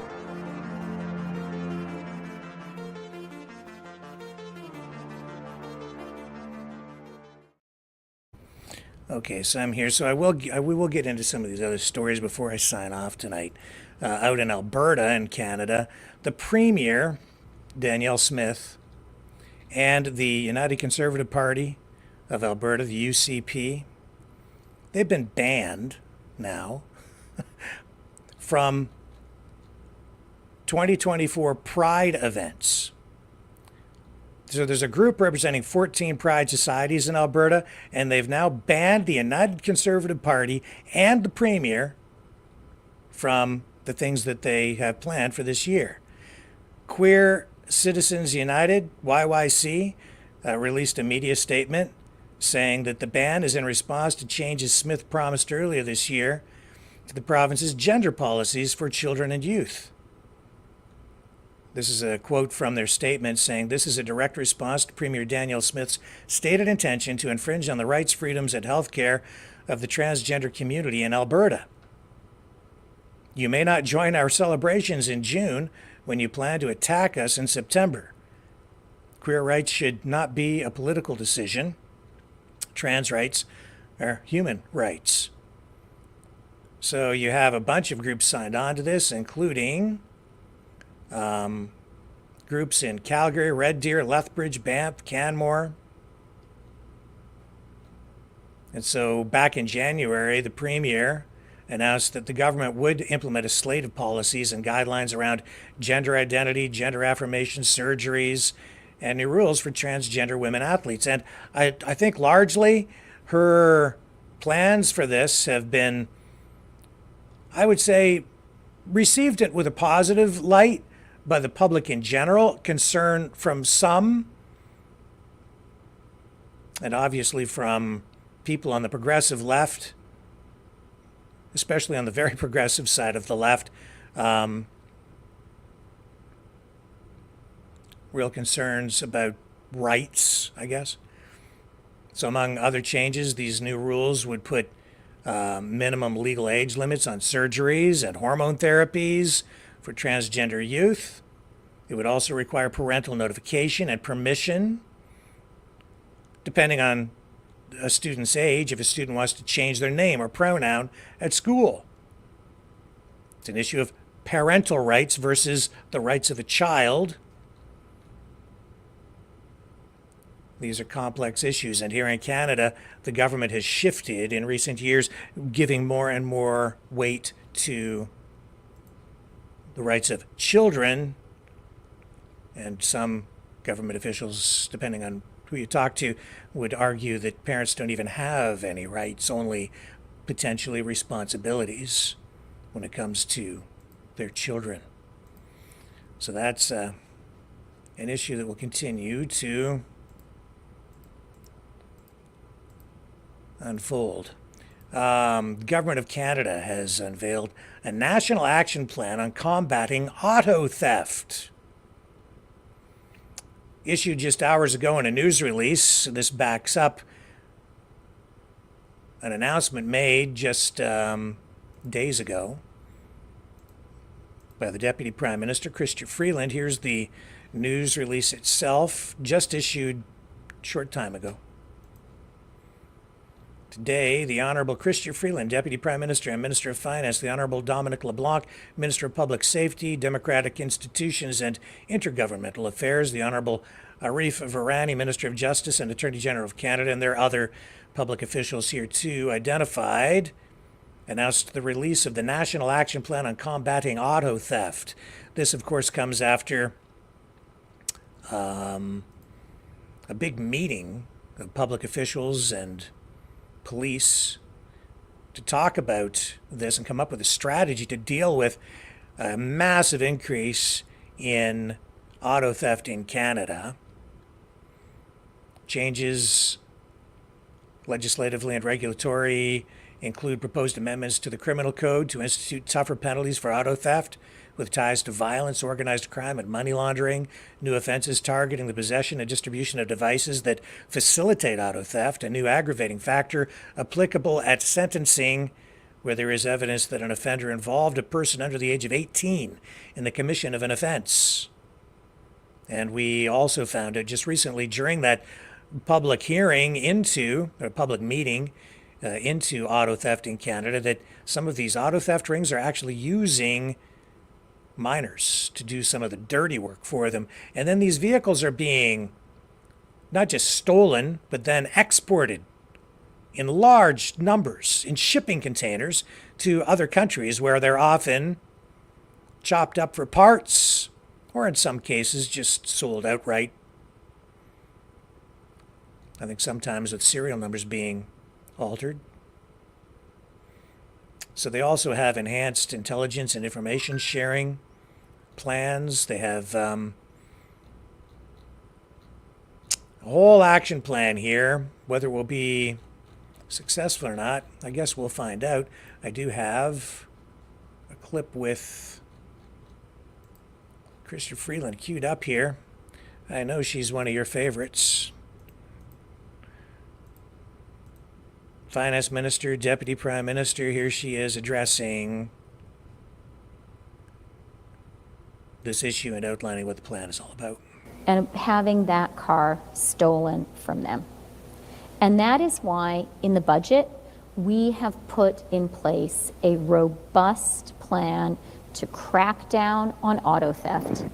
Okay, so I'm here. So we will get into some of these other stories before I sign off tonight. Out in Alberta in Canada, the Premier, Danielle Smith, and the United Conservative Party of Alberta, the UCP, they've been banned now from 2024 Pride events. So there's a group representing 14 Pride societies in Alberta, and they've now banned the United Conservative Party and the Premier from the things that they have planned for this year. Queer Citizens United, YYC, released a media statement saying that the ban is in response to changes Smith promised earlier this year to the province's gender policies for children and youth. This is a quote from their statement saying, "This is a direct response to Premier Danielle Smith's stated intention to infringe on the rights, freedoms, and health care of the transgender community in Alberta. You may not join our celebrations in June when you plan to attack us in September. Queer rights should not be a political decision. Trans rights are human rights." So you have a bunch of groups signed on to this, including groups in Calgary, Red Deer, Lethbridge, Banff, Canmore. And so back in January, the Premier announced that the government would implement a slate of policies and guidelines around gender identity, gender affirmation surgeries, and new rules for transgender women athletes. And I think largely her plans for this have been, I would say, received it with a positive light by the public in general, concern from some, and obviously from people on the progressive left, especially on the very progressive side of the left, real concerns about rights, I guess. So among other changes, these new rules would put minimum legal age limits on surgeries and hormone therapies for transgender youth. It would also require parental notification and permission, depending on a student's age, if a student wants to change their name or pronoun at school. It's an issue of parental rights versus the rights of a child. These are complex issues, and here in Canada, the government has shifted in recent years, giving more and more weight to the rights of children, and some government officials, depending on who you talk to, would argue that parents don't even have any rights, only potentially responsibilities when it comes to their children. So that's an issue that will continue to unfold. The Government of Canada has unveiled a national action plan on combating auto theft. Issued just hours ago in a news release, this backs up an announcement made just days ago by the Deputy Prime Minister, Chrystia Freeland. Here's the news release itself, just issued a short time ago. Today, the Honourable Chrystia Freeland, Deputy Prime Minister and Minister of Finance, the Honourable Dominic LeBlanc, Minister of Public Safety, Democratic Institutions and Intergovernmental Affairs, the Honourable Arif Virani, Minister of Justice and Attorney General of Canada, and there are other public officials here too, announced the release of the National Action Plan on Combating Auto Theft. This, of course, comes after a big meeting of public officials and police to talk about this and come up with a strategy to deal with a massive increase in auto theft in Canada. Changes legislatively and regulatory include proposed amendments to the criminal code to institute tougher penalties for auto theft with ties to violence, organized crime, and money laundering, new offenses targeting the possession and distribution of devices that facilitate auto theft, a new aggravating factor applicable at sentencing where there is evidence that an offender involved a person under the age of 18 in the commission of an offense. And we also found out just recently during that public hearing into, or public meeting into auto theft in Canada, that some of these auto theft rings are actually using minors to do some of the dirty work for them. And then these vehicles are being not just stolen, but then exported in large numbers in shipping containers to other countries where they're often chopped up for parts or in some cases just sold outright. I think sometimes with serial numbers being altered. So they also have enhanced intelligence and information sharing plans. They have a whole action plan here. Whether it will be successful or not, I guess we'll find out. I do have a clip with Chrystia Freeland queued up here. I know she's one of your favorites. Finance Minister, Deputy Prime Minister, here she is addressing this issue and outlining what the plan is all about. And having that car stolen from them. And that is why in the budget, we have put in place a robust plan to crack down on auto theft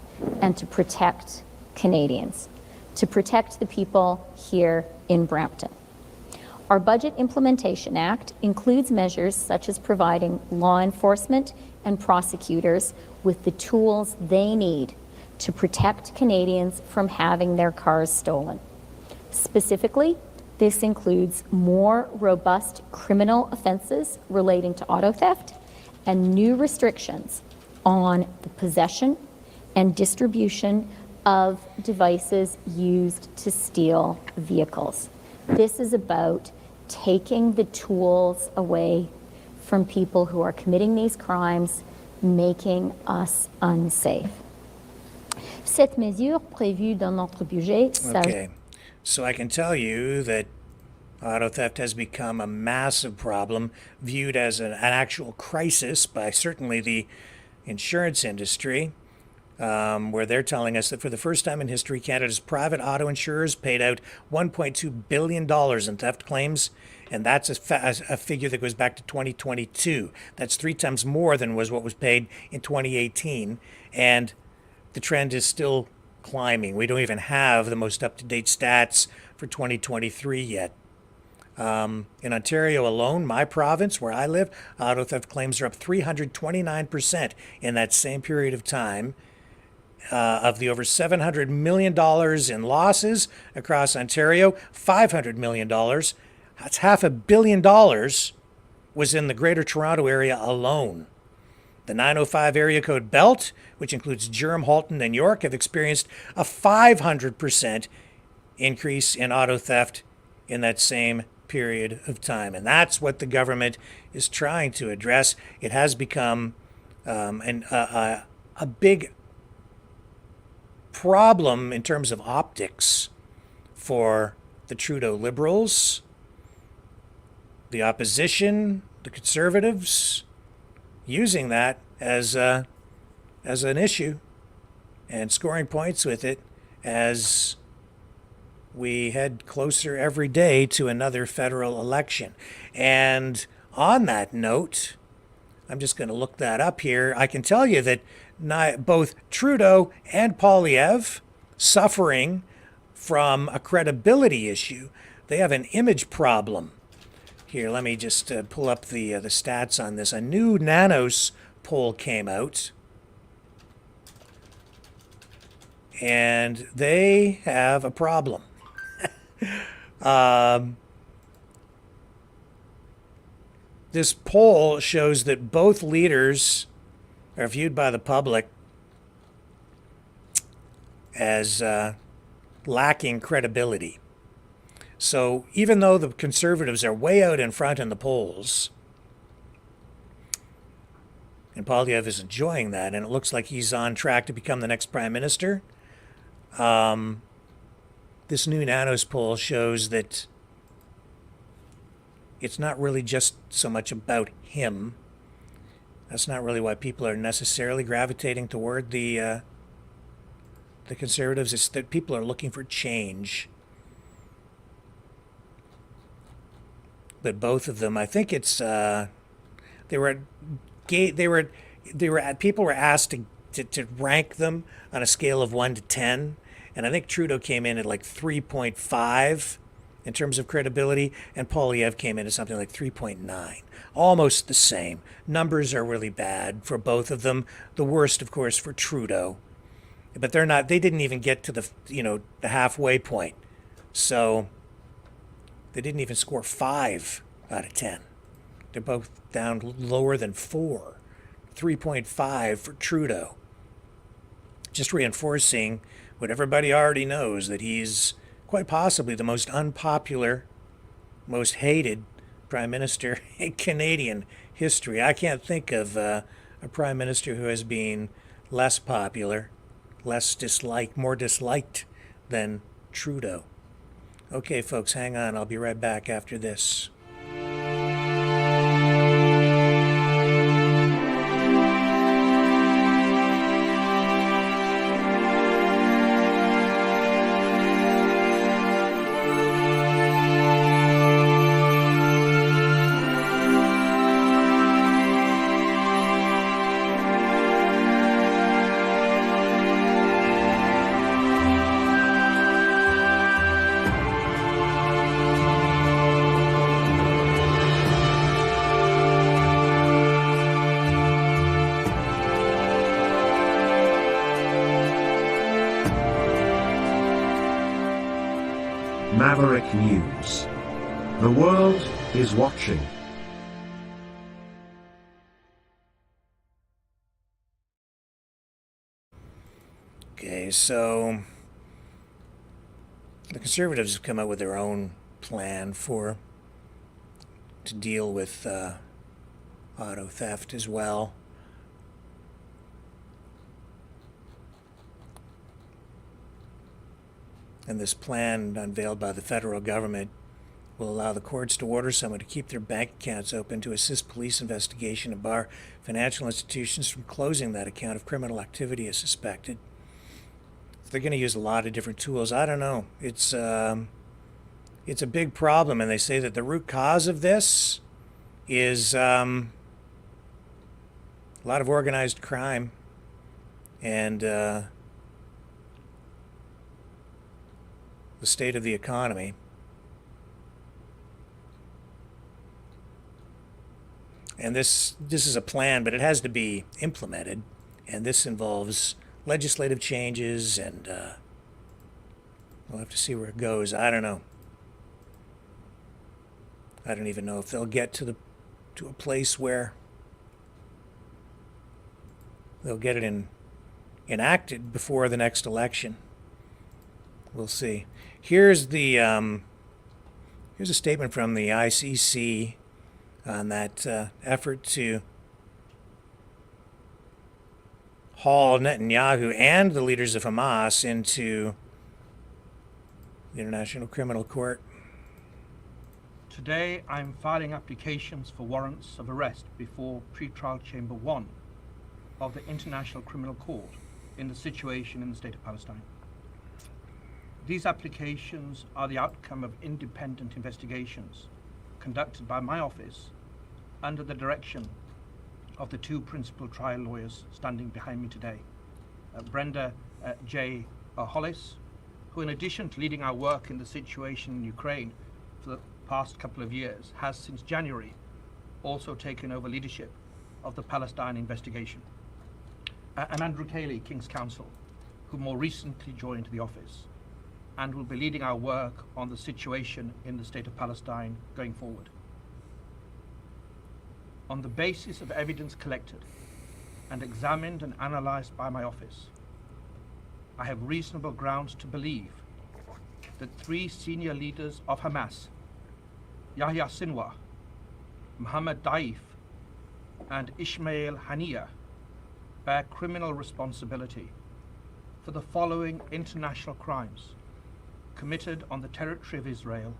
and to protect Canadians, to protect the people here in Brampton. Our Budget Implementation Act includes measures such as providing law enforcement and prosecutors with the tools they need to protect Canadians from having their cars stolen. Specifically, this includes more robust criminal offenses relating to auto theft and new restrictions on the possession and distribution of devices used to steal vehicles. This is about taking the tools away from people who are committing these crimes, making us unsafe. Cette mesure prévue dans notre budget. Okay, so I can tell you that auto theft has become a massive problem, viewed as an actual crisis by certainly the insurance industry. Where they're telling us that for the first time in history, Canada's private auto insurers paid out $1.2 billion in theft claims, and that's a figure that goes back to 2022. That's 3 times more than was what was paid in 2018, and the trend is still climbing. We don't even have the most up-to-date stats for 2023 yet. In Ontario alone, my province, where I live, auto theft claims are up 329% in that same period of time. Of the over $700 million in losses across Ontario, $500 million, that's $500 million, was in the Greater Toronto area alone. The 905 area code belt, which includes Durham, Halton, and York, have experienced a 500% increase in auto theft in that same period of time. And that's what the government is trying to address. It has become a big problem in terms of optics for the Trudeau Liberals, the opposition, the Conservatives, using that as an issue and scoring points with it as we head closer every day to another federal election. And on that note, I'm just going to look that up here. I can tell you that both Trudeau and Poilievre suffering from a credibility issue. They have an image problem. Here, let me just pull up the stats on this. A new Nanos poll came out, and they have a problem. This poll shows that both leaders are viewed by the public as lacking credibility. So even though the Conservatives are way out in front in the polls, and Polyev is enjoying that, and it looks like he's on track to become the next prime minister, this new Nanos poll shows that it's not really just so much about him. That's not really why people are necessarily gravitating toward the Conservatives. It's that people are looking for change. But both of them, I think it's people were asked to rank them on a scale of 1 to 10, and I think Trudeau came in at like 3.5 in terms of credibility, and Polyev came in at something like 3.9. Almost the same. Numbers are really bad for both of them. The worst, of course, for Trudeau. But they didn't even get to the halfway point. So they didn't even score 5 out of 10. They're both down lower than 4. 3.5 for Trudeau. Just reinforcing what everybody already knows, that he's quite possibly the most unpopular, most hated prime minister in Canadian history. I can't think of a prime minister who has been less popular, less disliked, more disliked than Trudeau. Okay, folks, hang on. I'll be right back after this. Maverick News. The world is watching. Okay, so the Conservatives have come up with their own plan to deal with auto theft as well. And this plan, unveiled by the federal government, will allow the courts to order someone to keep their bank accounts open to assist police investigation and bar financial institutions from closing that account if criminal activity is suspected. They're going to use a lot of different tools. I don't know. It's a big problem, and they say that the root cause of this is a lot of organized crime and the state of the economy. And this is a plan, but it has to be implemented, and this involves legislative changes, and we'll have to see where it goes. I don't know. I don't even know if they'll get to a place where they'll get it enacted before the next election. We'll see. Here's a statement from the ICC on that effort to haul Netanyahu and the leaders of Hamas into the International Criminal Court. Today, I'm filing applications for warrants of arrest before Pretrial Chamber 1 of the International Criminal Court in the situation in the state of Palestine. These applications are the outcome of independent investigations conducted by my office under the direction of the two principal trial lawyers standing behind me today, Brenda J. Hollis, who, in addition to leading our work in the situation in Ukraine for the past couple of years, has since January also taken over leadership of the Palestine investigation, and Andrew Cayley, King's Counsel, who more recently joined the office and will be leading our work on the situation in the state of Palestine going forward. On the basis of evidence collected and examined and analyzed by my office, I have reasonable grounds to believe that 3 senior leaders of Hamas, Yahya Sinwar, Mohammed Daif, and Ismail Haniyeh, bear criminal responsibility for the following international crimes committed on the territory of Israel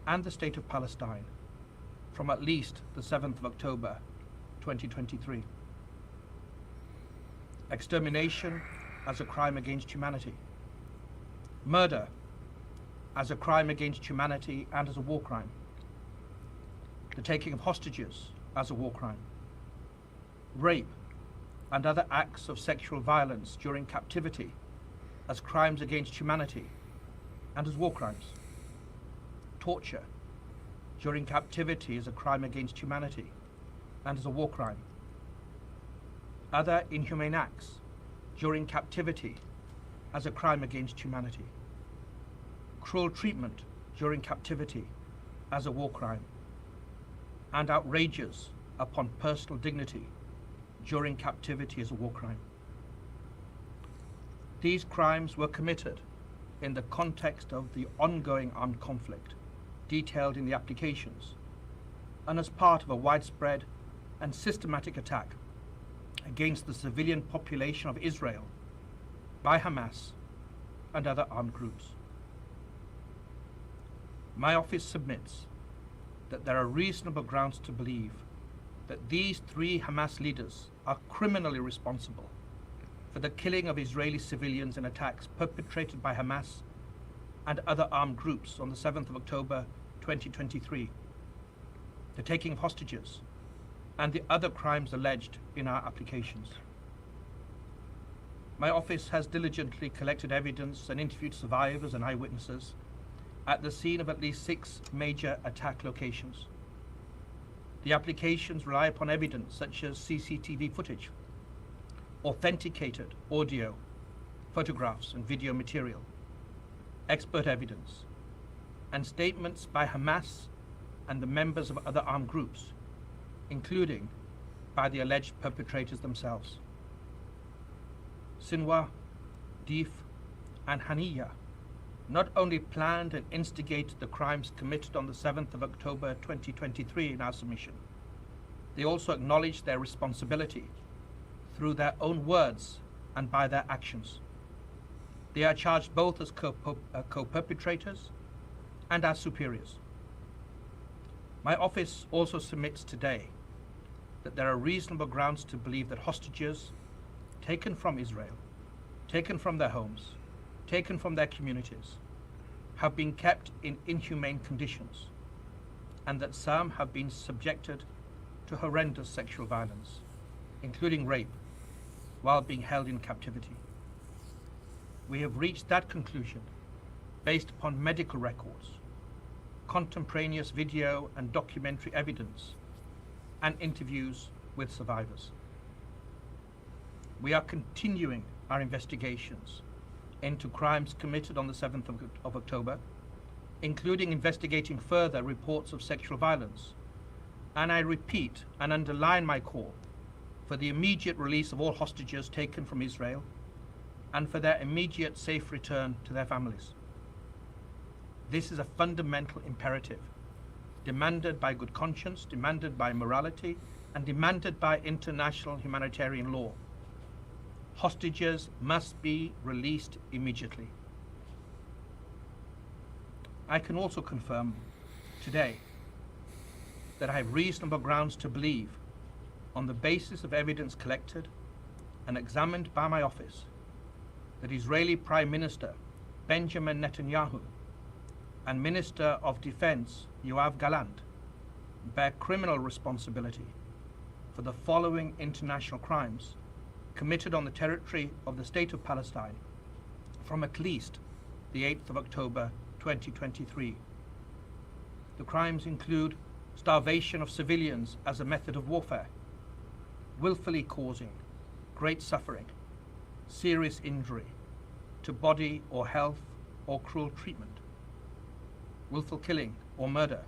and the State of Palestine from at least the 7th of October 2023. Extermination as a crime against humanity. Murder as a crime against humanity and as a war crime. The taking of hostages as a war crime. Rape and other acts of sexual violence during captivity as crimes against humanity and as war crimes. Torture during captivity as a crime against humanity and as a war crime. Other inhumane acts during captivity as a crime against humanity. Cruel treatment during captivity as a war crime. And outrages upon personal dignity during captivity as a war crime. These crimes were committed in the context of the ongoing armed conflict detailed in the applications, and as part of a widespread and systematic attack against the civilian population of Israel by Hamas and other armed groups. My office submits that there are reasonable grounds to believe that these 3 Hamas leaders are criminally responsible for the killing of Israeli civilians in attacks perpetrated by Hamas and other armed groups on the 7th of October 2023, the taking of hostages, and the other crimes alleged in our applications. My office has diligently collected evidence and interviewed survivors and eyewitnesses at the scene of at least 6 major attack locations. The applications rely upon evidence such as CCTV footage, authenticated audio, photographs and video material, expert evidence, and statements by Hamas and the members of other armed groups, including by the alleged perpetrators themselves. Sinwar, Daif, and Haniyeh not only planned and instigated the crimes committed on the 7th of October 2023 in our submission, they also acknowledged their responsibility through their own words and by their actions. They are charged both as co-perpetrators and as superiors. My office also submits today that there are reasonable grounds to believe that hostages taken from Israel, taken from their homes, taken from their communities, have been kept in inhumane conditions, and that some have been subjected to horrendous sexual violence, including rape, while being held in captivity. We have reached that conclusion based upon medical records, contemporaneous video and documentary evidence, and interviews with survivors. We are continuing our investigations into crimes committed on the 7th of October, including investigating further reports of sexual violence. And I repeat and underline my call for the immediate release of all hostages taken from Israel and for their immediate safe return to their families. This is a fundamental imperative, demanded by good conscience, demanded by morality, and demanded by international humanitarian law. Hostages must be released immediately. I can also confirm today that I have reasonable grounds to believe, on the basis of evidence collected and examined by my office, that Israeli Prime Minister Benjamin Netanyahu and Minister of Defense Yoav Gallant bear criminal responsibility for the following international crimes committed on the territory of the State of Palestine from at least the 8th of October 2023. The crimes include starvation of civilians as a method of warfare, willfully causing great suffering, serious injury to body or health or cruel treatment, willful killing or murder,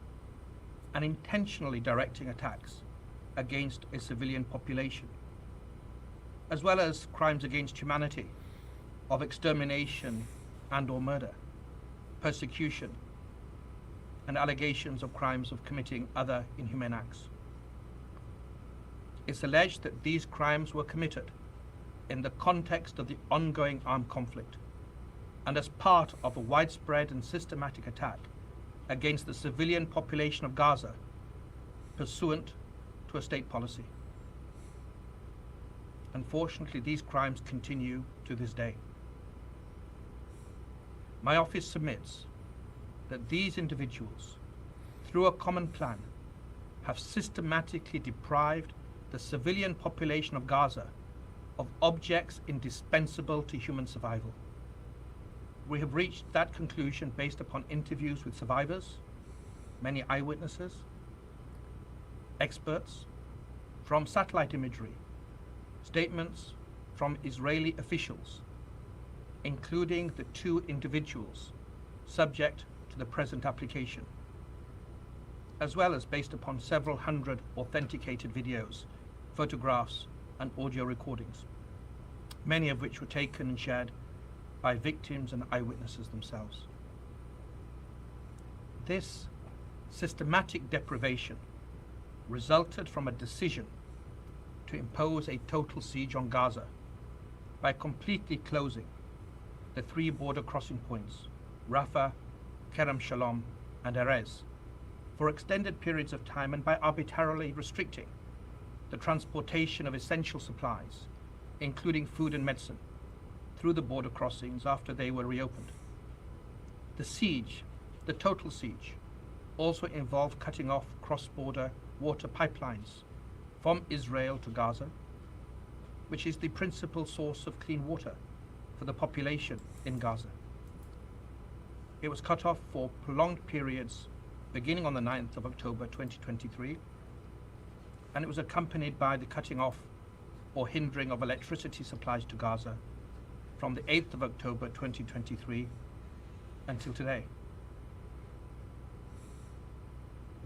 and intentionally directing attacks against a civilian population, as well as crimes against humanity of extermination and or murder, persecution, and allegations of crimes of committing other inhumane acts. It's alleged that these crimes were committed in the context of the ongoing armed conflict and as part of a widespread and systematic attack against the civilian population of Gaza pursuant to a state policy. Unfortunately, these crimes continue to this day. My office submits that these individuals, through a common plan, have systematically deprived the civilian population of Gaza of objects indispensable to human survival. We have reached that conclusion based upon interviews with survivors, many eyewitnesses, experts, from satellite imagery, statements from Israeli officials, including the 2 individuals subject to the present application, as well as based upon several hundred authenticated videos, photographs, and audio recordings, many of which were taken and shared by victims and eyewitnesses themselves. This systematic deprivation resulted from a decision to impose a total siege on Gaza by completely closing the 3 border crossing points, Rafah, Kerem Shalom, and Erez, for extended periods of time, and by arbitrarily restricting the transportation of essential supplies, including food and medicine, through the border crossings after they were reopened. The siege, the total siege, also involved cutting off cross-border water pipelines from Israel to Gaza, which is the principal source of clean water for the population in Gaza. It was cut off for prolonged periods beginning on the 9th of October 2023, and it was accompanied by the cutting off or hindering of electricity supplies to Gaza from the 8th of October 2023 until today.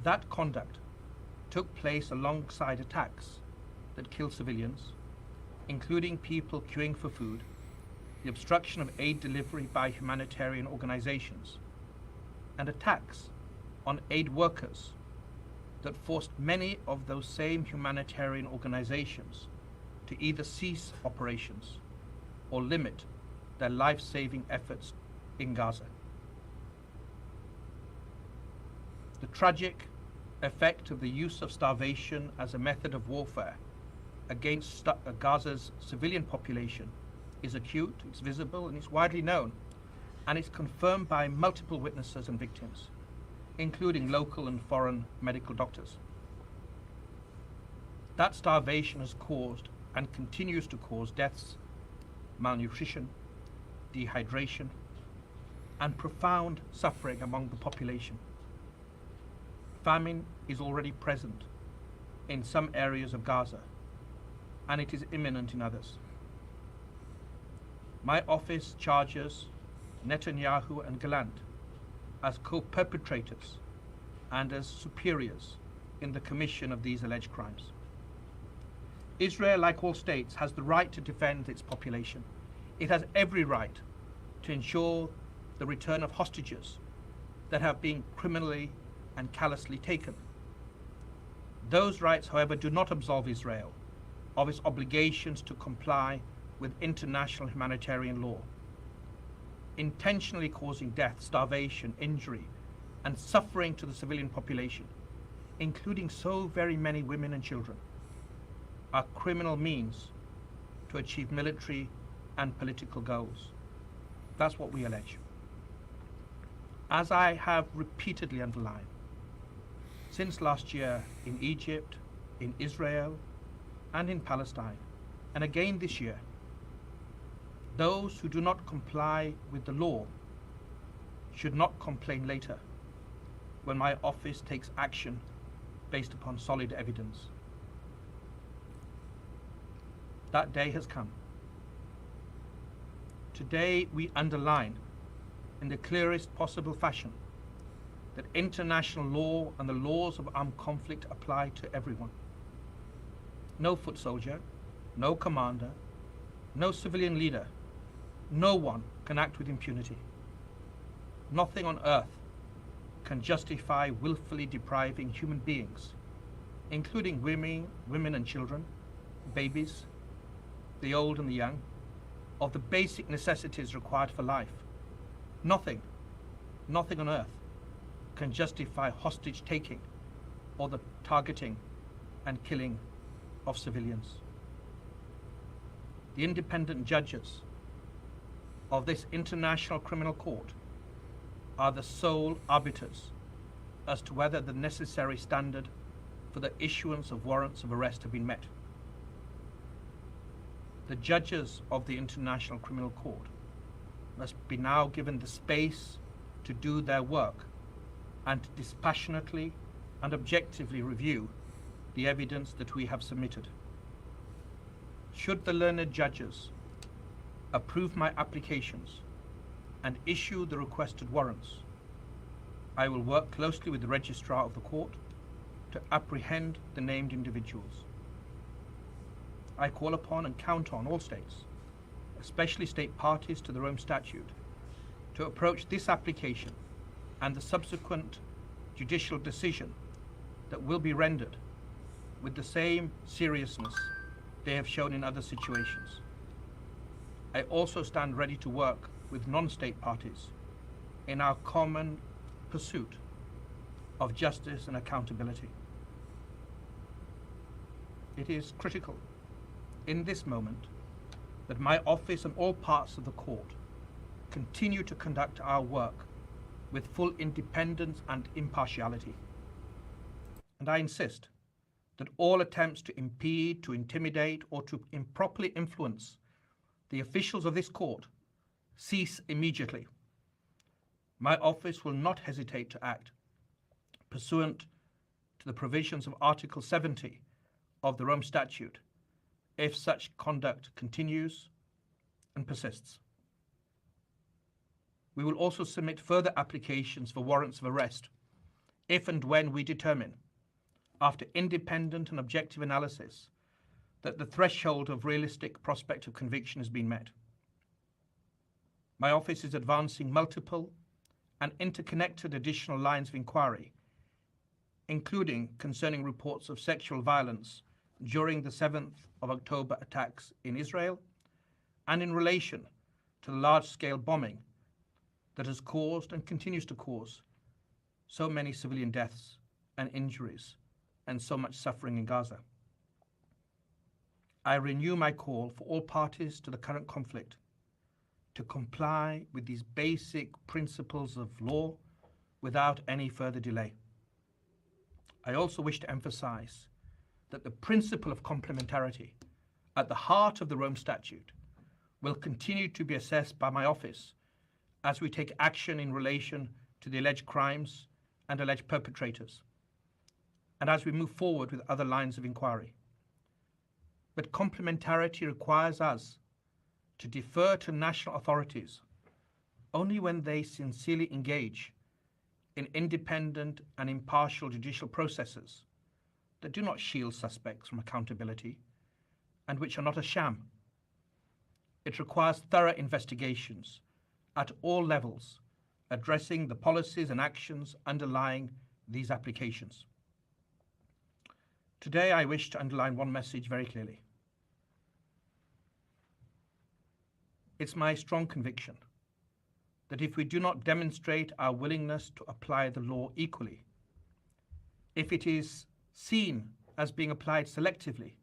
That conduct took place alongside attacks that killed civilians, including people queuing for food, the obstruction of aid delivery by humanitarian organizations, and attacks on aid workers that forced many of those same humanitarian organizations to either cease operations or limit their life-saving efforts in Gaza. The tragic effect of the use of starvation as a method of warfare against Gaza's civilian population is acute, it's visible, and it's widely known, and it's confirmed by multiple witnesses and victims, including local and foreign medical doctors. That starvation has caused and continues to cause deaths, malnutrition, dehydration, and profound suffering among the population. Famine is already present in some areas of Gaza, and it is imminent in others. My office charges Netanyahu and Gallant as co-perpetrators and as superiors in the commission of these alleged crimes. Israel, like all states, has the right to defend its population. It has every right to ensure the return of hostages that have been criminally and callously taken. Those rights, however, do not absolve Israel of its obligations to comply with international humanitarian law. Intentionally causing death, starvation, injury, and suffering to the civilian population, including so very many women and children, are criminal means to achieve military and political goals. That's what we allege. As I have repeatedly underlined, since last year in Egypt, in Israel, and in Palestine, and again this year, those who do not comply with the law should not complain later when my office takes action based upon solid evidence. That day has come. Today we underline in the clearest possible fashion that international law and the laws of armed conflict apply to everyone. No foot soldier, no commander, no civilian leader, no one can act with impunity. Nothing on earth can justify willfully depriving human beings, including women and children, babies, the old and the young, of the basic necessities required for life. Nothing on earth can justify hostage taking or the targeting and killing of civilians. The independent judges of this International Criminal Court are the sole arbiters as to whether the necessary standard for the issuance of warrants of arrest have been met. The judges of the International Criminal Court must be now given the space to do their work and to dispassionately and objectively review the evidence that we have submitted. Should the learned judges approve my applications and issue the requested warrants, I will work closely with the registrar of the court to apprehend the named individuals. I call upon and count on all states, especially state parties to the Rome Statute, to approach this application and the subsequent judicial decision that will be rendered with the same seriousness they have shown in other situations. I also stand ready to work with non-state parties in our common pursuit of justice and accountability. It is critical in this moment that my office and all parts of the court continue to conduct our work with full independence and impartiality. And I insist that all attempts to impede, to intimidate, or to improperly influence the officials of this court cease immediately. My office will not hesitate to act pursuant to the provisions of Article 70 of the Rome Statute if such conduct continues and persists. We will also submit further applications for warrants of arrest if and when we determine, after independent and objective analysis, that the threshold of realistic prospect of conviction has been met. My office is advancing multiple and interconnected additional lines of inquiry, including concerning reports of sexual violence during the 7th of October attacks in Israel and in relation to the large-scale bombing that has caused and continues to cause so many civilian deaths and injuries and so much suffering in Gaza. I renew my call for all parties to the current conflict to comply with these basic principles of law without any further delay. I also wish to emphasize that the principle of complementarity at the heart of the Rome Statute will continue to be assessed by my office as we take action in relation to the alleged crimes and alleged perpetrators, and as we move forward with other lines of inquiry. But complementarity requires us to defer to national authorities only when they sincerely engage in independent and impartial judicial processes that do not shield suspects from accountability and which are not a sham. It requires thorough investigations at all levels, addressing the policies and actions underlying these applications. Today, I wish to underline one message very clearly. It's my strong conviction that if we do not demonstrate our willingness to apply the law equally, if it is seen as being applied selectively,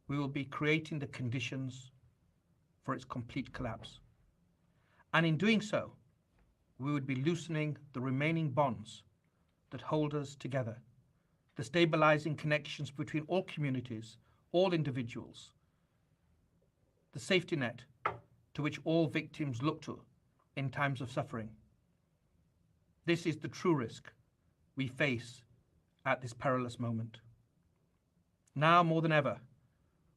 we will be creating the conditions for its complete collapse. And in doing so, we would be loosening the remaining bonds that hold us together, the stabilizing connections between all communities, all individuals, the safety net to which all victims look to in times of suffering. This is the true risk we face at this perilous moment. Now more than ever,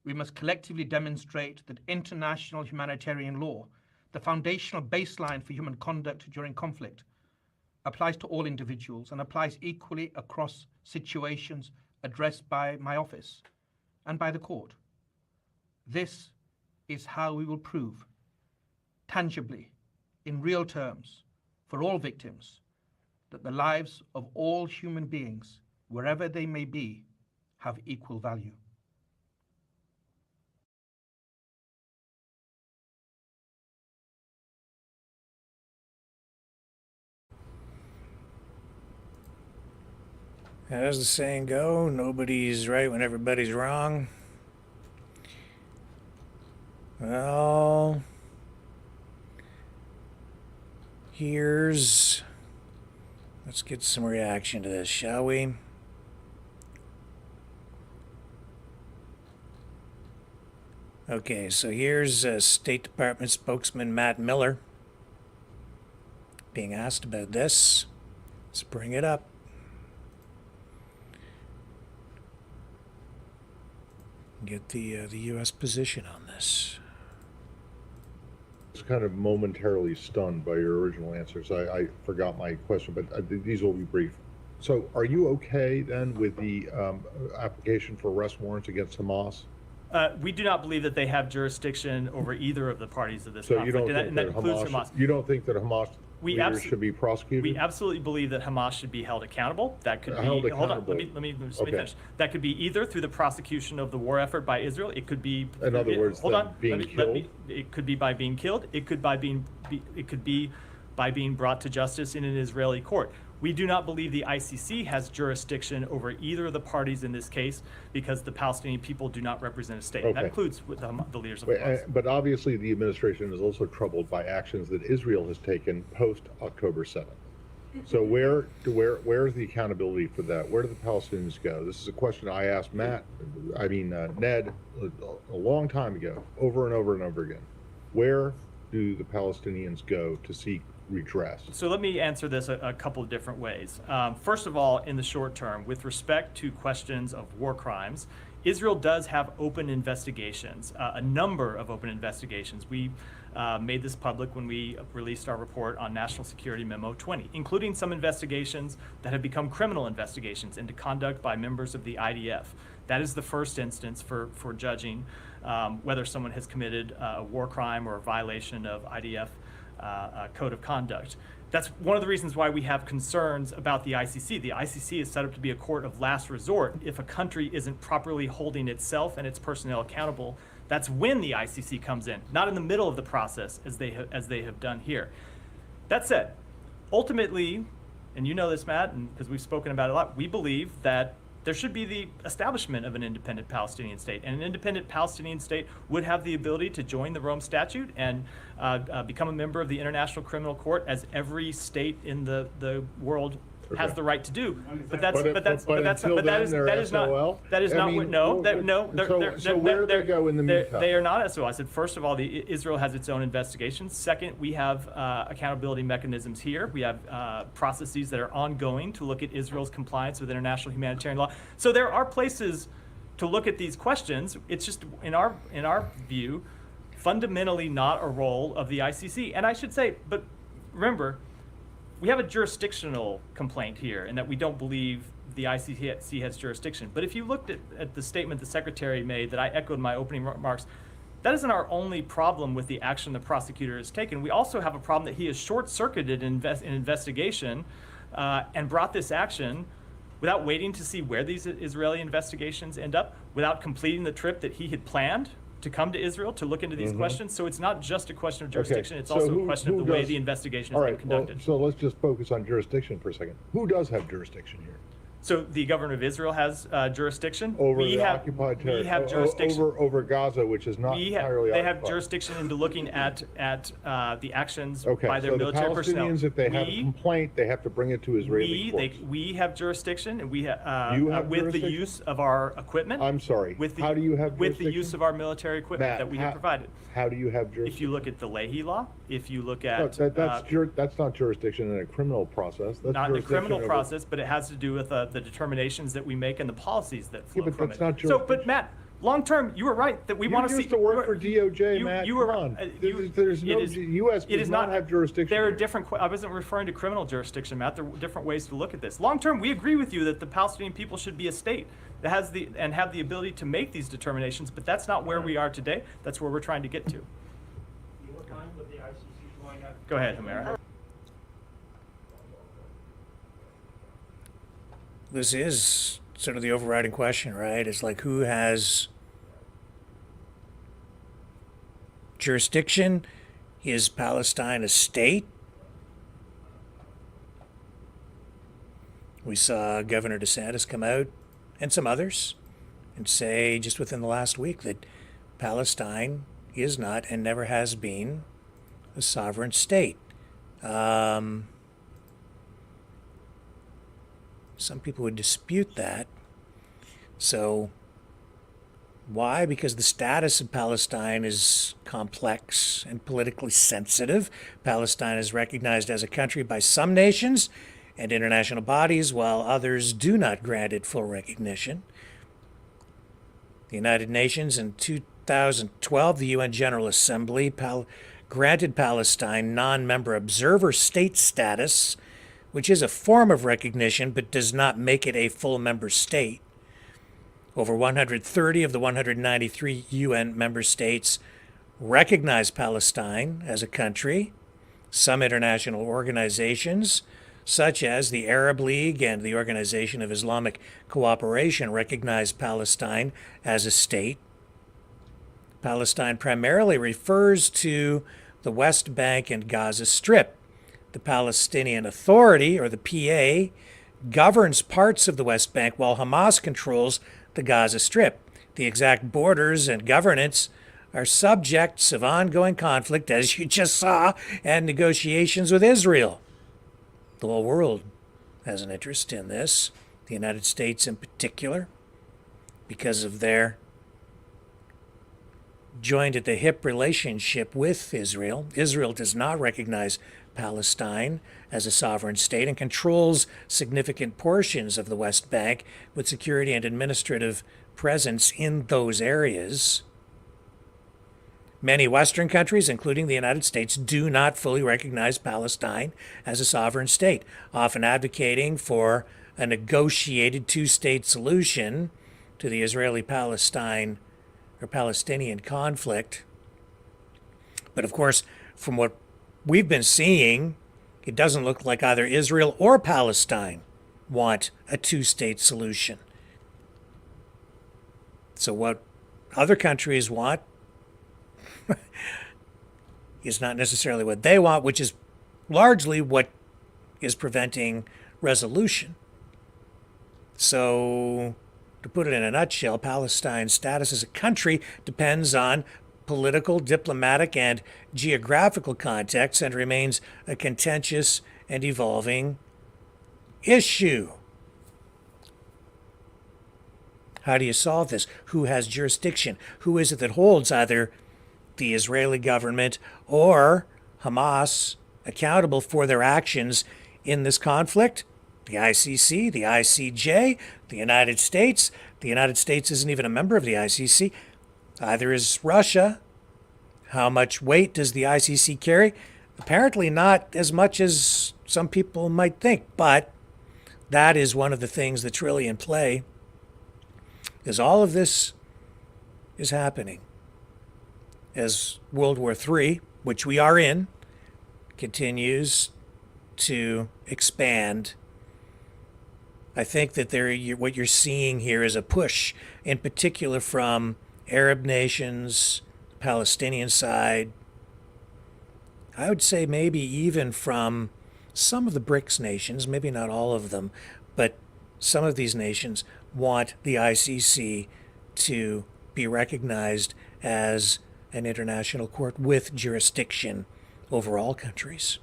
we must collectively demonstrate that international humanitarian law, the foundational baseline for human conduct during conflict, applies to all individuals and applies equally across situations addressed by my office and by the court. This is how we will prove, tangibly, in real terms, for all victims that the lives of all human beings, wherever they may be, have equal value. As the saying go, nobody's right when everybody's wrong. Well, let's get some reaction to this, shall we? Okay, so here's State Department spokesman Matt Miller being asked about this. Let's bring it up. Get the U.S. position on this. I was kind of momentarily stunned by your original answers. I forgot my question, but these will be brief. So are you okay then with the application for arrest warrants against Hamas? We do not believe that they have jurisdiction over either of the parties of this So conflict, you don't think and that includes Hamas. You don't think that Hamas leaders should be prosecuted? We absolutely believe that Hamas should be held accountable. That could be, hold on, let me finish. That could be either through the prosecution of the war effort by Israel. It could be, in other words, being killed. It could be by being killed. It could be by being brought to justice in an Israeli court. We do not believe the ICC has jurisdiction over either of the parties in this case because the Palestinian people do not represent a state. Okay. That includes with the leaders of Hamas. But obviously the administration is also troubled by actions that Israel has taken post-October 7th. So where is the accountability for that? Where do the Palestinians go? This is a question I asked Ned a long time ago, over and over and over again. Where do the Palestinians go to seek redress? So let me answer this a couple of different ways. First of all, in the short term, with respect to questions of war crimes, Israel does have open investigations, a number of open investigations. We made this public when we released our report on National Security Memo 20, including some investigations that have become criminal investigations into conduct by members of the IDF. That is the first instance for judging whether someone has committed a war crime or a violation of IDF code of conduct. That's one of the reasons why we have concerns about the ICC. The ICC is set up to be a court of last resort. If a country isn't properly holding itself and its personnel accountable, that's when the ICC comes in, not in the middle of the process as they have done here. That said, ultimately, and you know this, Matt, and because we've spoken about it a lot, we believe that there should be the establishment of an independent Palestinian state. And an independent Palestinian state would have the ability to join the Rome Statute and become a member of the International Criminal Court, as every state in the world has the right to do. But that is not So where do they go in the meantime? They are not SOL. I said, first of all, Israel has its own investigations. Second, we have accountability mechanisms here. We have processes that are ongoing to look at Israel's compliance with international humanitarian law. So there are places to look at these questions. It's just, in our view, fundamentally not a role of the ICC. And I should say, but remember, we have a jurisdictional complaint here in that we don't believe the ICC has jurisdiction. But if you looked at the statement the Secretary made that I echoed in my opening remarks, that isn't our only problem with the action the prosecutor has taken. We also have a problem that he has short-circuited an investigation and brought this action without waiting to see where these Israeli investigations end up, without completing the trip that he had planned to come to Israel to look into these questions. So it's not just a question of jurisdiction, it's also a question of the way the investigation is being conducted. So let's just focus on jurisdiction for a second. Who does have jurisdiction here? So the government of Israel has jurisdiction. Over the occupied territory. We have jurisdiction. Over Gaza, which is not entirely occupied. They have jurisdiction into looking at the actions by their so military personnel. The Palestinians, if they have a complaint, they have to bring it to Israeli courts. We have jurisdiction, and we have with the use of our equipment. I'm sorry. How do you have jurisdiction? With the use of our military equipment that we have provided. How do you have jurisdiction? If you look at the Leahy law, if you look at that's not jurisdiction in a criminal process. That's not in a criminal process, but it has to do with the determinations that we make and the policies that flow from it. Not so, but Matt, long term, you were right that we want to see. You used to work for DOJ, Matt. You were on. There's no U.S. does not have jurisdiction. There are different. I wasn't referring to criminal jurisdiction, Matt. There are different ways to look at this. Long term, we agree with you that the Palestinian people should be a state that has and have the ability to make these determinations. But that's not where we are today. That's where we're trying to get to. What time would the ICC going at? Go ahead, Humera. this is sort of the overriding question, right? It's like, who has jurisdiction? Is Palestine a state? We saw Governor DeSantis come out, and some others, and say just within the last week that Palestine is not and never has been a sovereign state. Some people would dispute that. So why? Because the status of Palestine is complex and politically sensitive. Palestine is recognized as a country by some nations and international bodies, while others do not grant it full recognition. The United Nations in 2012, the UN General Assembly granted Palestine non-member observer state status, which is a form of recognition but does not make it a full member state. Over 130 of the 193 UN member states recognize Palestine as a country. Some international organizations, such as the Arab League and the Organization of Islamic Cooperation, recognize Palestine as a state. Palestine primarily refers to the West Bank and Gaza Strip. The Palestinian Authority, or the PA, governs parts of the West Bank while Hamas controls the Gaza Strip. The exact borders and governance are subjects of ongoing conflict, as you just saw, and negotiations with Israel. The whole world has an interest in this, the United States in particular, because of their joined at the hip relationship with Israel. Israel does not recognize Palestine as a sovereign state and controls significant portions of the West Bank with security and administrative presence in those areas. Many Western countries, including the United States, do not fully recognize Palestine as a sovereign state, often advocating for a negotiated two-state solution to the Israeli-Palestine or Palestinian conflict. But of course, from what we've been seeing, it doesn't look like either Israel or Palestine want a two-state solution. So what other countries want is not necessarily what they want, which is largely what is preventing resolution. So, to put it in a nutshell, Palestine's status as a country depends on political, diplomatic, and geographical context and remains a contentious and evolving issue. How do you solve this? Who has jurisdiction? Who is it that holds either the Israeli government or Hamas accountable for their actions in this conflict? The ICC, the ICJ, the United States. The United States isn't even a member of the ICC. Either is Russia. How much weight does the ICC carry? Apparently not as much as some people might think, but that is one of the things that's really in play, is all of this is happening as World War III, which we are in, continues to expand. I think that what you're seeing here is a push, in particular from Arab nations, Palestinian side. I would say maybe even from some of the BRICS nations, maybe not all of them, but some of these nations want the ICC to be recognized as an international court with jurisdiction over all countries,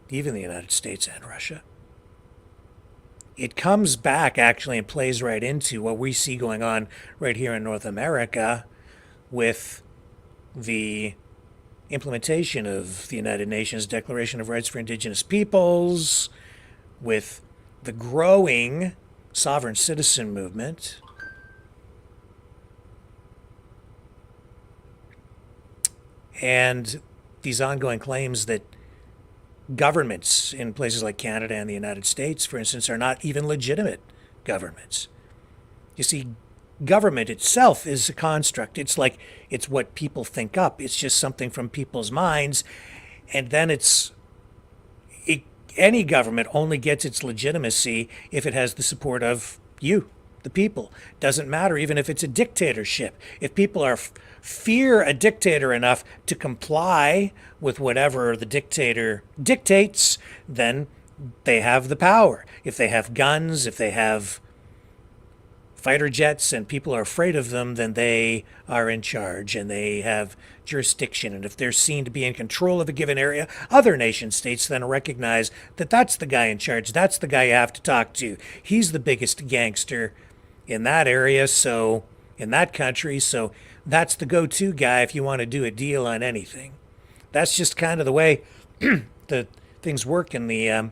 even the United States and Russia. It comes back actually and plays right into what we see going on right here in North America with the implementation of the United Nations Declaration of Rights for Indigenous Peoples, with the growing sovereign citizen movement, and these ongoing claims that governments in places like Canada and the United States, for instance, are not even legitimate governments. You see, government itself is a construct. It's like, it's what people think up. It's just something from people's minds. And then Any government only gets its legitimacy if it has the support of you, the people. Doesn't matter even if it's a dictatorship. If people fear a dictator enough to comply with whatever the dictator dictates, then they have the power. If they have guns, if they have fighter jets and people are afraid of them, then they are in charge and they have jurisdiction. And if they're seen to be in control of a given area, other nation states then recognize that that's the guy in charge. That's the guy you have to talk to. He's the biggest gangster in that area, so in that country, so that's the go-to guy if you want to do a deal on anything. That's just kind of the way the things work in the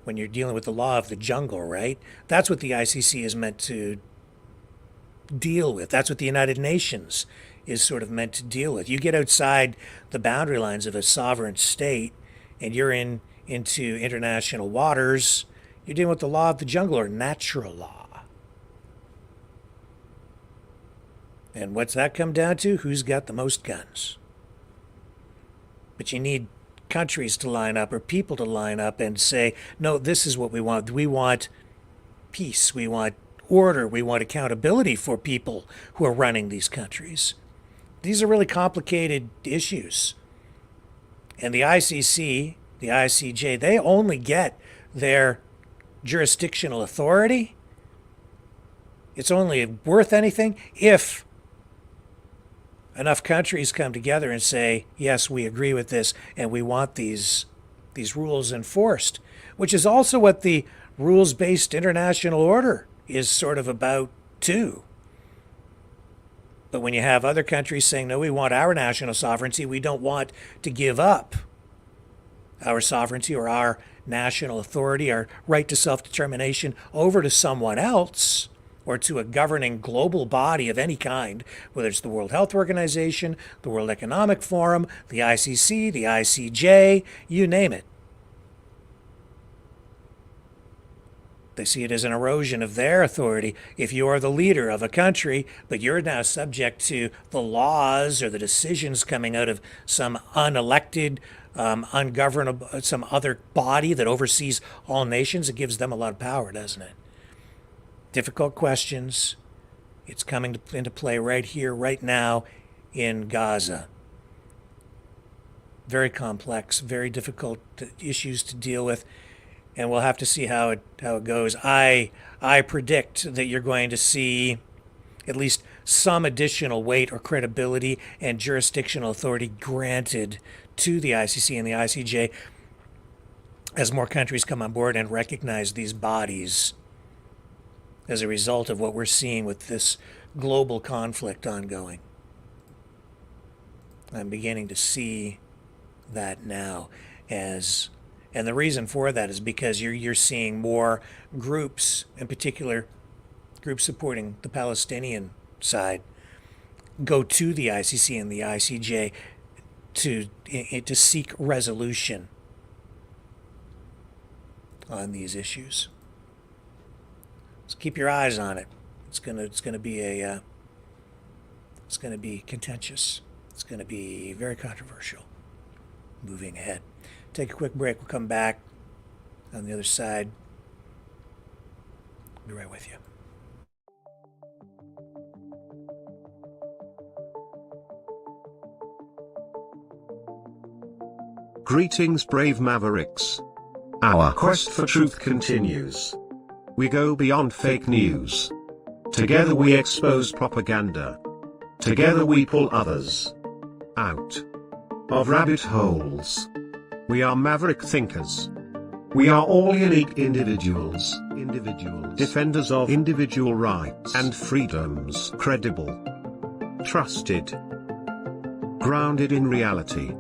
when you're dealing with the law of the jungle, right? That's what the ICC is meant to deal with. That's what the United Nations is sort of meant to deal with. You get outside the boundary lines of a sovereign state and you're into international waters, you're dealing with the law of the jungle or natural law. And what's that come down to? Who's got the most guns? But you need countries to line up or people to line up and say, no, this is what we want. We want peace. We want order. We want accountability for people who are running these countries. These are really complicated issues. And the ICC, the ICJ, they only get their jurisdictional authority. It's only worth anything if enough countries come together and say, yes, we agree with this and we want these rules enforced, which is also what the rules-based international order is sort of about too. But when you have other countries saying, no, we want our national sovereignty, we don't want to give up our sovereignty or our national authority, our right to self-determination over to someone else, or to a governing global body of any kind, whether it's the World Health Organization, the World Economic Forum, the ICC, the ICJ, you name it. They see it as an erosion of their authority. If you are the leader of a country, but you're now subject to the laws or the decisions coming out of some unelected, ungovernable, some other body that oversees all nations, it gives them a lot of power, doesn't it? Difficult questions. It's coming into play right here, right now in Gaza. Very complex, very difficult issues to deal with, and we'll have to see how it goes. I predict that you're going to see at least some additional weight or credibility and jurisdictional authority granted to the ICC and the ICJ as more countries come on board and recognize these bodies as a result of what we're seeing with this global conflict ongoing. I'm beginning to see that now, and the reason for that is because you're seeing more groups, in particular groups supporting the Palestinian side, go to the ICC and the ICJ to seek resolution on these issues. So keep your eyes on it. It's gonna be contentious. It's gonna be very controversial. Moving ahead. Take a quick break. We'll come back on the other side. Be right with you. Greetings, brave Mavericks. Our quest for truth continues. We go beyond fake news. Together we expose propaganda. Together we pull others out of rabbit holes. We are maverick thinkers. We are all unique individuals. Defenders of individual rights and freedoms. Credible. Trusted. Grounded in reality.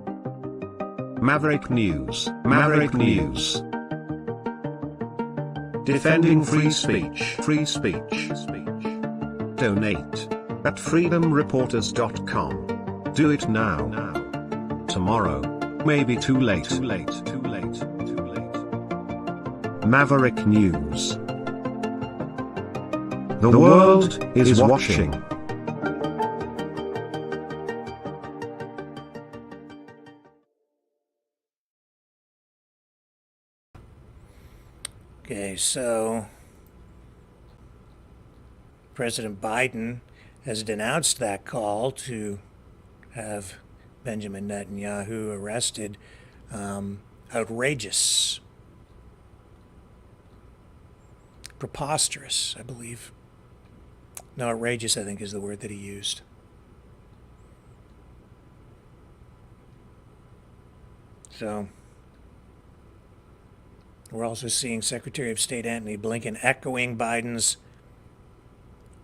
Maverick News. Maverick News. Defending free speech. Free speech. Donate at freedomreporters.com. Do it now. Tomorrow may be too late. Maverick News. The world is watching. Okay, so President Biden has denounced that call to have Benjamin Netanyahu arrested. Outrageous. Preposterous, I believe. No, outrageous, I think, is the word that he used. So, we're also seeing Secretary of State Antony Blinken echoing Biden's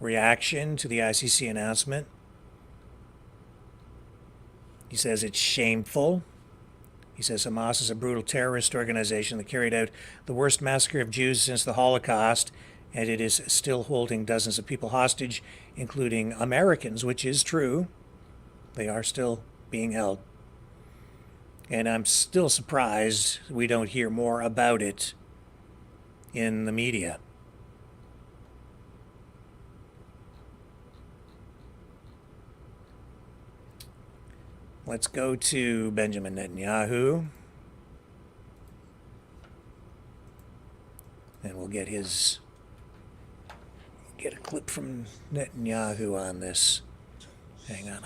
reaction to the ICC announcement. He says it's shameful. He says Hamas is a brutal terrorist organization that carried out the worst massacre of Jews since the Holocaust, and it is still holding dozens of people hostage, including Americans, which is true. They are still being held. And I'm still surprised we don't hear more about it in the media. Let's go to Benjamin Netanyahu. And we'll get a clip from Netanyahu on this. Hang on,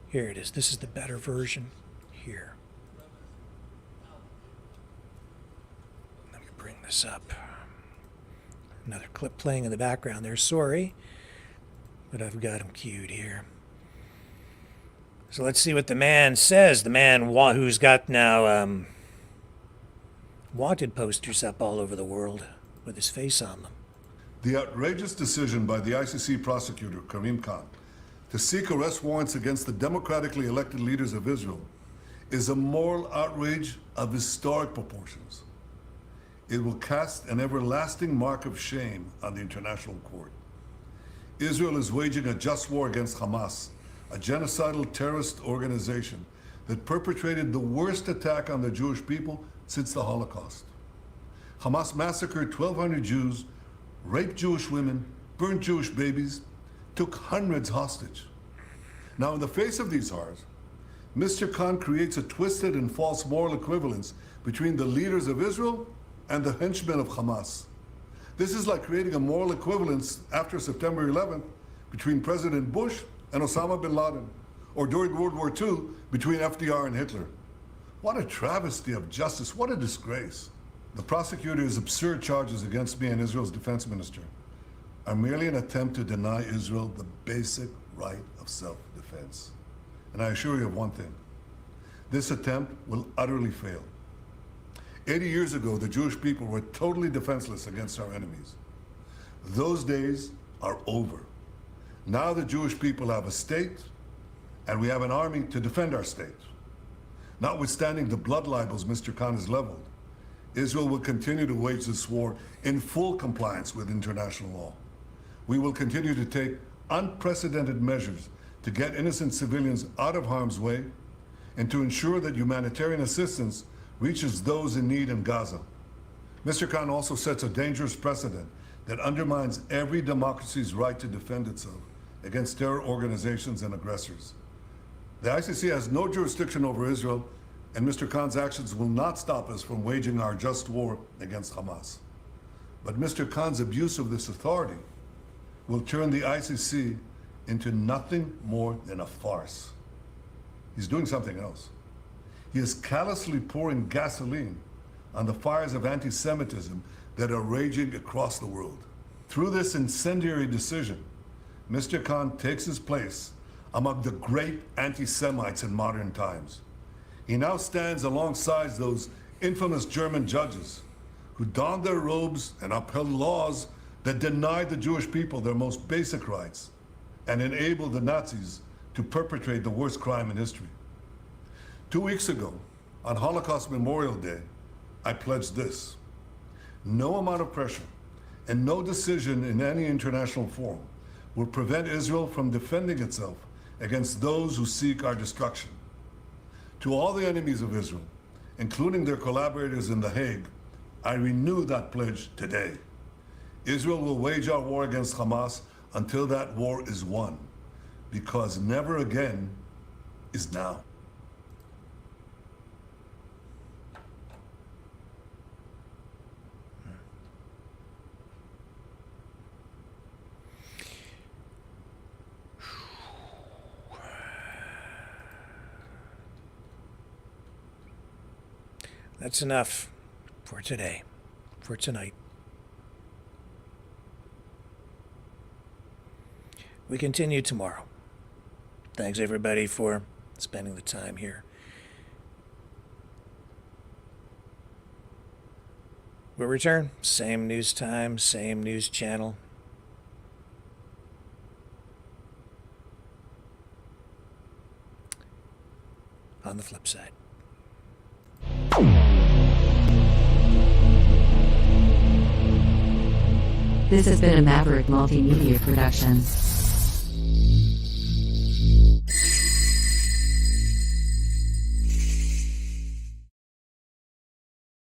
here it is. This is the better version. Here. Let me bring this up. Another clip playing in the background there. Sorry, but I've got him queued here. So let's see what the man says. The man who's got now wanted posters up all over the world with his face on them. The outrageous decision by the ICC prosecutor, Karim Khan, to seek arrest warrants against the democratically elected leaders of Israel is a moral outrage of historic proportions. It will cast an everlasting mark of shame on the international court. Israel is waging a just war against Hamas, a genocidal terrorist organization that perpetrated the worst attack on the Jewish people since the Holocaust. Hamas massacred 1,200 Jews, raped Jewish women, burned Jewish babies, took hundreds hostage. Now, in the face of these horrors, Mr. Khan creates a twisted and false moral equivalence between the leaders of Israel and the henchmen of Hamas. This is like creating a moral equivalence after September 11th between President Bush and Osama bin Laden, or during World War II between FDR and Hitler. What a travesty of justice, what a disgrace. The prosecutor's absurd charges against me and Israel's defense minister are merely an attempt to deny Israel the basic right of self-defense. And I assure you of one thing, this attempt will utterly fail. 80 years ago, the Jewish people were totally defenseless against our enemies. Those days are over. Now the Jewish people have a state, and we have an army to defend our state. Notwithstanding the blood libels Mr. Khan has leveled, Israel will continue to wage this war in full compliance with international law. We will continue to take unprecedented measures to get innocent civilians out of harm's way and to ensure that humanitarian assistance reaches those in need in Gaza. Mr. Khan also sets a dangerous precedent that undermines every democracy's right to defend itself against terror organizations and aggressors. The ICC has no jurisdiction over Israel, and Mr. Khan's actions will not stop us from waging our just war against Hamas. But Mr. Khan's abuse of this authority will turn the ICC into nothing more than a farce. He's doing something else. He is callously pouring gasoline on the fires of anti-Semitism that are raging across the world. Through this incendiary decision, Mr. Khan takes his place among the great anti-Semites in modern times. He now stands alongside those infamous German judges who donned their robes and upheld laws that denied the Jewish people their most basic rights and enabled the Nazis to perpetrate the worst crime in history. 2 weeks ago, on Holocaust Memorial Day, I pledged this: no amount of pressure and no decision in any international forum will prevent Israel from defending itself against those who seek our destruction. To all the enemies of Israel, including their collaborators in The Hague, I renew that pledge today. Israel will wage our war against Hamas until that war is won, because never again is now. that's enough for today, for tonight. We continue tomorrow. Thanks, everybody, for spending the time here. We'll return. Same news time, same news channel. On the flip side. This has been a Maverick Multimedia production.